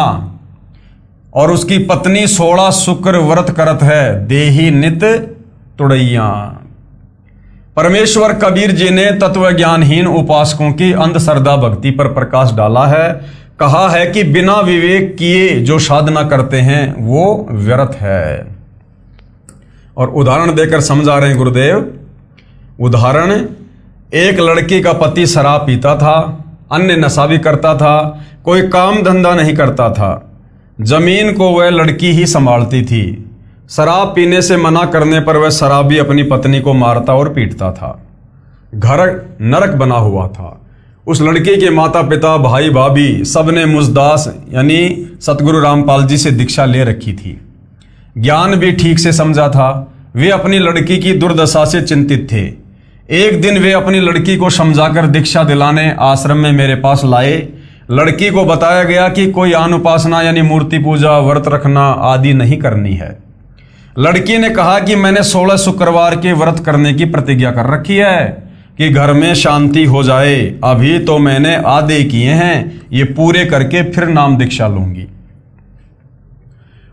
Speaker 1: और उसकी पत्नी 16 शुक्र व्रत करत है, देही नित तुड़ैया। परमेश्वर कबीर जी ने तत्व ज्ञानहीन उपासकों की अंधश्रद्धा भक्ति पर प्रकाश डाला है, कहा है कि बिना विवेक किए जो साधना करते हैं वो व्यर्थ है। और उदाहरण देकर समझा रहे हैं गुरुदेव। उदाहरण, एक लड़की का पति शराब पीता था, अन्य नशा भी करता था, कोई काम धंधा नहीं करता था, जमीन को वह लड़की ही संभालती थी। शराब पीने से मना करने पर वह शराबी अपनी पत्नी को मारता और पीटता था। घर नरक बना हुआ था। उस लड़की के माता पिता भाई भाभी सबने मुजदास यानी सतगुरु रामपाल जी से दीक्षा ले रखी थी, ज्ञान भी ठीक से समझा था। वे अपनी लड़की की दुर्दशा से चिंतित थे। एक दिन वे अपनी लड़की को समझाकर दीक्षा दिलाने आश्रम में मेरे पास लाए। लड़की को बताया गया कि कोई आन उपासना यानी मूर्ति पूजा, व्रत रखना आदि नहीं करनी है। लड़की ने कहा कि मैंने 16 शुक्रवार के व्रत करने की प्रतिज्ञा कर रखी है कि घर में शांति हो जाए। अभी तो मैंने आधे किए हैं, ये पूरे करके फिर नाम दीक्षा लूंगी।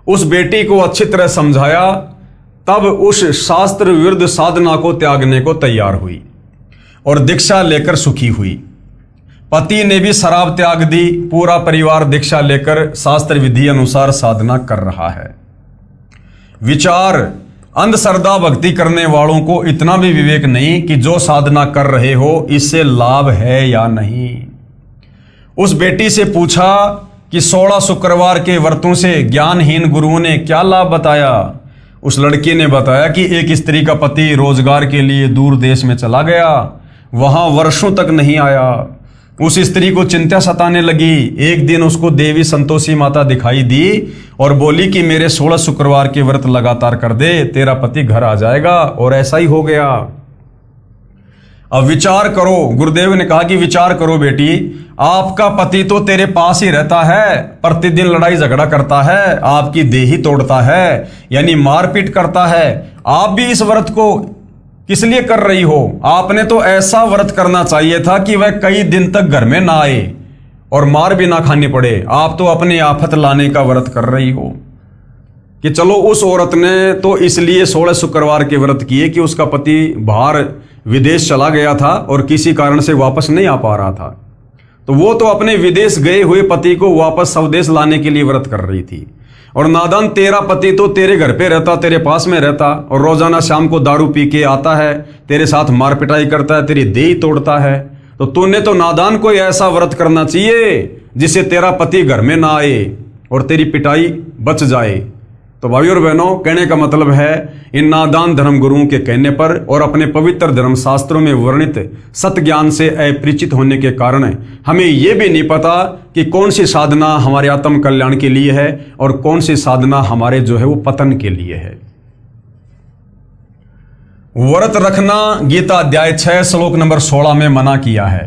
Speaker 1: उस बेटी को अच्छी तरह समझाया, तब उस शास्त्र विरुद्ध साधना को त्यागने को तैयार हुई और दीक्षा लेकर सुखी हुई। पति ने भी शराब त्याग दी। पूरा परिवार दीक्षा लेकर शास्त्र विधि अनुसार साधना कर रहा है। विचार, अंधश्रद्धा भक्ति करने वालों को इतना भी विवेक नहीं कि जो साधना कर रहे हो इससे लाभ है या नहीं। उस बेटी से पूछा कि 16 शुक्रवार के व्रतों से ज्ञानहीन गुरुओं ने क्या लाभ बताया। उस लड़की ने बताया कि एक स्त्री का पति रोजगार के लिए दूर देश में चला गया, वहां वर्षों तक नहीं आया। उस स्त्री को चिंता सताने लगी। एक दिन उसको देवी संतोषी माता दिखाई दी और बोली कि मेरे 16 शुक्रवार के व्रत लगातार कर दे, तेरा पति घर आ जाएगा। और ऐसा ही हो गया। अब विचार करो, गुरुदेव ने कहा कि विचार करो बेटी, आपका पति तो तेरे पास ही रहता है, प्रतिदिन लड़ाई झगड़ा करता है, आपकी देही तोड़ता है यानी मारपीट करता है। आप भी इस व्रत को किस लिए कर रही हो? आपने तो ऐसा व्रत करना चाहिए था कि वह कई दिन तक घर में ना आए और मार भी ना खानी पड़े। आप तो अपनी आफत लाने का व्रत कर रही हो। कि चलो उस औरत ने तो इसलिए 16 शुक्रवार के व्रत किए कि उसका पति बाहर विदेश चला गया था और किसी कारण से वापस नहीं आ पा रहा था, तो वो तो अपने विदेश गए हुए पति को वापस स्वदेश लाने के लिए व्रत कर रही थी। और नादान तेरा पति तो तेरे घर पे रहता, तेरे पास में रहता, और रोजाना शाम को दारू पी के आता है, तेरे साथ मार पिटाई करता है, तेरी देह तोड़ता है। तो तूने तो नादान कोई ऐसा व्रत करना चाहिए जिससे तेरा पति घर में ना आए और तेरी पिटाई बच जाए। तो भाइयों और बहनों, कहने का मतलब है इन नादान धर्मगुरुओं के कहने पर और अपने पवित्र धर्म शास्त्रों में वर्णित सत्य ज्ञान से अपरिचित होने के कारण हमें यह भी नहीं पता कि कौन सी साधना हमारे आत्म कल्याण के लिए है और कौन सी साधना हमारे जो है वो पतन के लिए है। व्रत रखना गीता अध्याय 6 श्लोक नंबर 16 में मना किया है।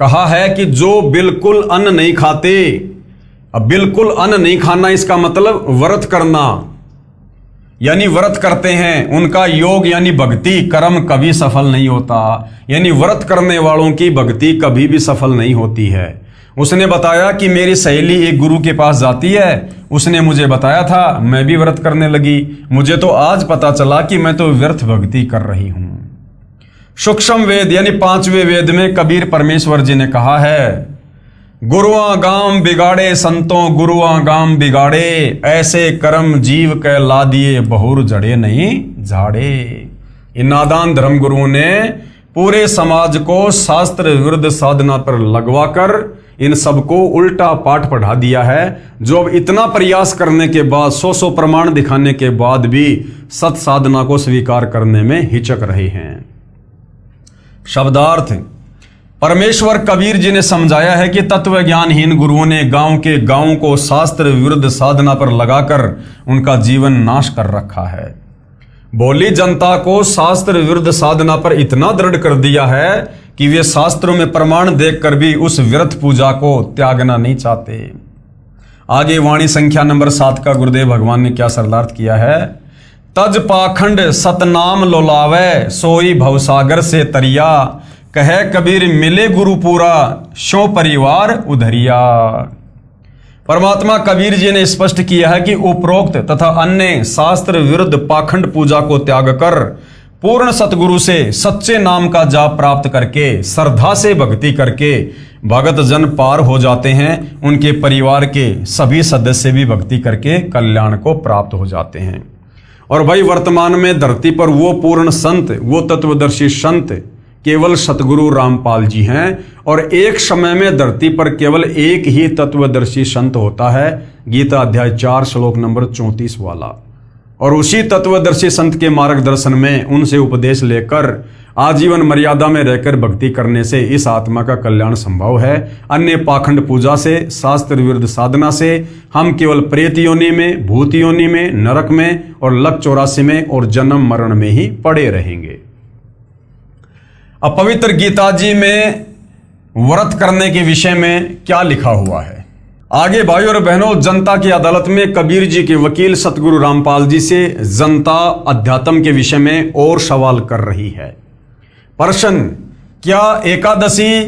Speaker 1: कहा है कि जो बिल्कुल अन्न नहीं खाते, अब बिल्कुल अन्न नहीं खाना इसका मतलब व्रत करना, यानी व्रत करते हैं उनका योग यानी भक्ति कर्म कभी सफल नहीं होता। यानी व्रत करने वालों की भक्ति कभी भी सफल नहीं होती है। उसने बताया कि मेरी सहेली एक गुरु के पास जाती है, उसने मुझे बताया था, मैं भी व्रत करने लगी, मुझे तो आज पता चला कि मैं तो व्यर्थ भक्ति कर रही हूं। सूक्ष्म वेद यानी 5वें वेद में कबीर परमेश्वर जी ने कहा है, गुरुआ गाम बिगाड़े संतों गुरुआ गाम बिगाड़े, ऐसे कर्म जीव के ला दिए बहुर जड़े नहीं झाड़े। इन नादान धर्म गुरुओं ने पूरे समाज को शास्त्र विरुद्ध साधना पर लगवाकर इन सबको उल्टा पाठ पढ़ा दिया है, जो अब इतना प्रयास करने के बाद 100 प्रमाण दिखाने के बाद भी सत साधना को स्वीकार करने में हिचक रहे हैं। शब्दार्थ, परमेश्वर कबीर जी ने समझाया है कि तत्व ज्ञानहीन गुरुओं ने गांव के गांव को शास्त्र विरुद्ध साधना पर लगाकर उनका जीवन नाश कर रखा है। भोली जनता को शास्त्र विरुद्ध साधना पर इतना दृढ़ कर दिया है कि वे शास्त्रों में प्रमाण देखकर भी उस व्यर्थ पूजा को त्यागना नहीं चाहते। आगे वाणी संख्या नंबर 7 का गुरुदेव भगवान ने क्या शब्दार्थ किया है, तज पाखंड सतनाम लोलावे सोई भवसागर से तरिया, कहे कबीर मिले गुरु पूरा शो परिवार उधरिया। परमात्मा कबीर जी ने स्पष्ट किया है कि उपरोक्त तथा अन्य शास्त्र विरुद्ध पाखंड पूजा को त्याग कर पूर्ण सतगुरु से सच्चे नाम का जाप प्राप्त करके श्रद्धा से भक्ति करके भगत जन पार हो जाते हैं। उनके परिवार के सभी सदस्य भी भक्ति करके कल्याण को प्राप्त हो जाते हैं। और भाई वर्तमान में धरती पर वो पूर्ण संत, वो तत्वदर्शी संत केवल सतगुरु रामपाल जी हैं। और एक समय में धरती पर केवल एक ही तत्वदर्शी संत होता है, गीता अध्याय 4 श्लोक नंबर 34 वाला। और उसी तत्वदर्शी संत के मार्गदर्शन में उनसे उपदेश लेकर आजीवन मर्यादा में रहकर भक्ति करने से इस आत्मा का कल्याण संभव है। अन्य पाखंड पूजा से, शास्त्र विरुद्ध साधना से हम केवल प्रेत योनि में, भूत योनि में, नरक में और लक 84 में और जन्म मरण में ही पड़े रहेंगे। अब पवित्र गीता जी में व्रत करने के विषय में क्या लिखा हुआ है। आगे भाइयों और बहनों, जनता की अदालत में कबीर जी के वकील सतगुरु रामपाल जी से जनता अध्यात्म के विषय में और सवाल कर रही है। प्रश्न, क्या एकादशी,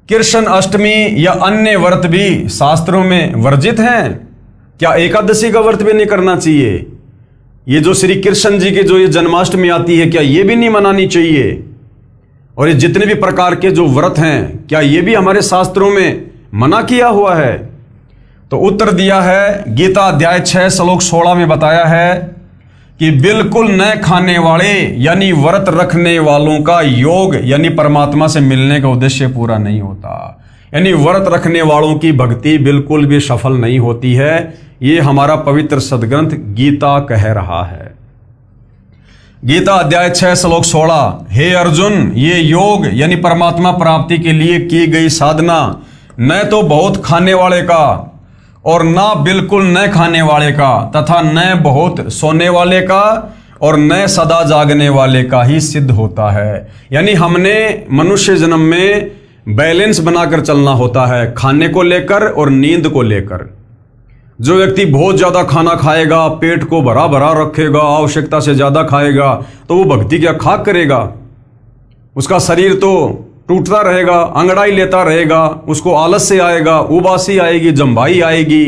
Speaker 1: कृष्ण अष्टमी या अन्य व्रत भी शास्त्रों में वर्जित हैं? क्या एकादशी का व्रत भी नहीं करना चाहिए? ये जो श्री कृष्ण जी की जो ये जन्माष्टमी आती है, क्या ये भी नहीं मनानी चाहिए? और ये जितने भी प्रकार के जो व्रत हैं, क्या ये भी हमारे शास्त्रों में मना किया हुआ है? तो उत्तर दिया है, गीता अध्याय 6 श्लोक 16 में बताया है कि बिल्कुल न खाने वाले यानी व्रत रखने वालों का योग यानी परमात्मा से मिलने का उद्देश्य पूरा नहीं होता। यानी व्रत रखने वालों की भक्ति बिल्कुल भी सफल नहीं होती है। ये हमारा पवित्र सदग्रंथ गीता कह रहा है। गीता अध्याय 6 श्लोक 16, हे अर्जुन, ये योग यानी परमात्मा प्राप्ति के लिए की गई साधना न तो बहुत खाने वाले का और ना बिल्कुल न खाने वाले का तथा न बहुत सोने वाले का और न सदा जागने वाले का ही सिद्ध होता है। यानी हमने मनुष्य जन्म में बैलेंस बनाकर चलना होता है, खाने को लेकर और नींद को लेकर। जो व्यक्ति बहुत ज्यादा खाना खाएगा, पेट को भरा भरा रखेगा, आवश्यकता से ज्यादा खाएगा, तो वो भक्ति क्या खाक करेगा? उसका शरीर तो टूटता रहेगा, अंगड़ाई लेता रहेगा, उसको आलस से आएगा, उबासी आएगी, जम्भाई आएगी,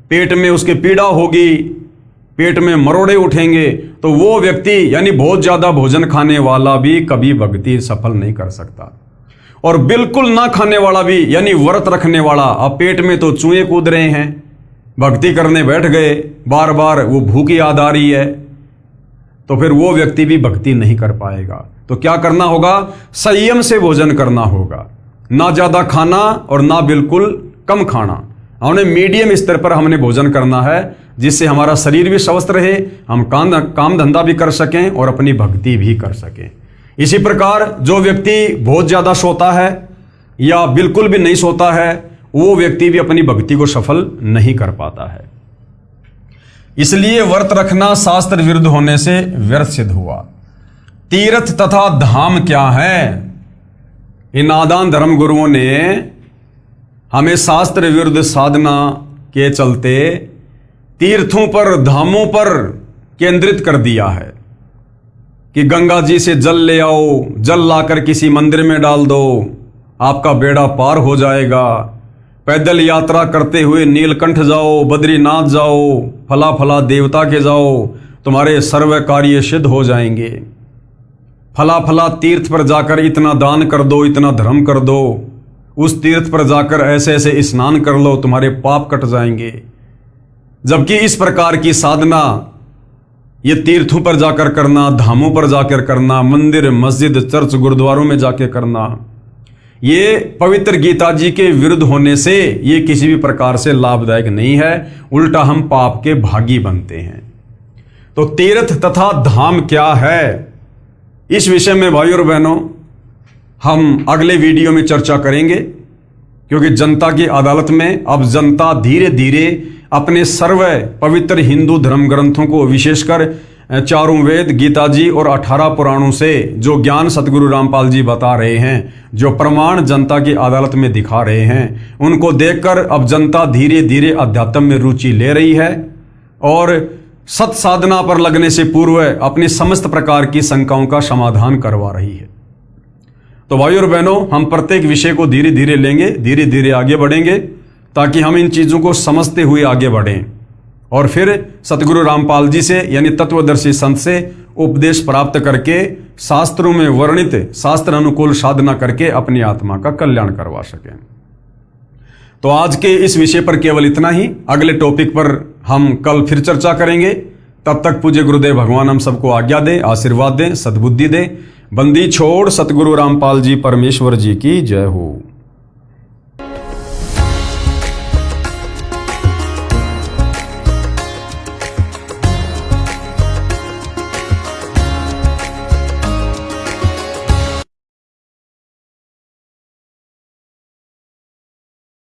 Speaker 1: पेट में उसके पीड़ा होगी, पेट में मरोड़े उठेंगे। तो वो व्यक्ति यानी बहुत ज्यादा भोजन खाने वाला भी कभी भक्ति सफल नहीं कर सकता। और बिल्कुल ना खाने वाला भी यानी व्रत रखने वाला, अब पेट में तो चूहे कूद रहे हैं, भक्ति करने बैठ गए, बार बार वो भूख याद आ रही है, तो फिर वो व्यक्ति भी भक्ति नहीं कर पाएगा। तो क्या करना होगा? संयम से भोजन करना होगा, ना ज़्यादा खाना और ना बिल्कुल कम खाना। हमने मीडियम स्तर पर हमने भोजन करना है, जिससे हमारा शरीर भी स्वस्थ रहे, हम काम धंधा भी कर सकें और अपनी भक्ति भी कर सकें। इसी प्रकार जो व्यक्ति बहुत ज़्यादा सोता है या बिल्कुल भी नहीं सोता है, वो व्यक्ति भी अपनी भक्ति को सफल नहीं कर पाता है। इसलिए व्रत रखना शास्त्र विरुद्ध होने से व्यर्थ सिद्ध हुआ। तीर्थ तथा धाम क्या है? इन नादान धर्म गुरुओं ने हमें शास्त्र विरुद्ध साधना के चलते तीर्थों पर, धामों पर केंद्रित कर दिया है कि गंगा जी से जल ले आओ, जल लाकर किसी मंदिर में डाल दो, आपका बेड़ा पार हो जाएगा। पैदल यात्रा करते हुए नीलकंठ जाओ, बद्रीनाथ जाओ, फला फला देवता के जाओ, तुम्हारे सर्व कार्य सिद्ध हो जाएंगे। फला फला तीर्थ पर जाकर इतना दान कर दो, इतना धर्म कर दो, उस तीर्थ पर जाकर ऐसे ऐसे स्नान कर लो, तुम्हारे पाप कट जाएंगे। जबकि इस प्रकार की साधना ये तीर्थों पर जाकर करना, धामों पर जाकर करना, मंदिर, मस्जिद, चर्च, गुरुद्वारों में जाकर करना, ये पवित्र गीता जी के विरुद्ध होने से ये किसी भी प्रकार से लाभदायक नहीं है, उल्टा हम पाप के भागी बनते हैं। तो तीर्थ तथा धाम क्या है, इस विषय में भाइयों और बहनों हम अगले वीडियो में चर्चा करेंगे, क्योंकि जनता की अदालत में अब जनता धीरे धीरे अपने सर्व पवित्र हिंदू धर्म ग्रंथों को, विशेषकर चारों वेद, गीता जी और 18 पुराणों से जो ज्ञान सतगुरु रामपाल जी बता रहे हैं, जो प्रमाण जनता की अदालत में दिखा रहे हैं, उनको देखकर अब जनता धीरे धीरे अध्यात्म में रुचि ले रही है और सत साधना पर लगने से पूर्व अपनी समस्त प्रकार की शंकाओं का समाधान करवा रही है। तो भाइयों और बहनों, हम प्रत्येक विषय को धीरे धीरे लेंगे, धीरे धीरे आगे बढ़ेंगे, ताकि हम इन चीज़ों को समझते हुए आगे बढ़ें और फिर सतगुरु रामपाल जी से यानी तत्वदर्शी संत से उपदेश प्राप्त करके शास्त्रों में वर्णित शास्त्र अनुकूल साधना करके अपनी आत्मा का कल्याण करवा सकें। तो आज के इस विषय पर केवल इतना ही। अगले टॉपिक पर हम कल फिर चर्चा करेंगे। तब तक पूज्य गुरुदेव भगवान हम सबको आज्ञा दें, आशीर्वाद दें, सद्बुद्धि दें। बंदी छोड़ सतगुरु रामपाल जी परमेश्वर जी की जय हो।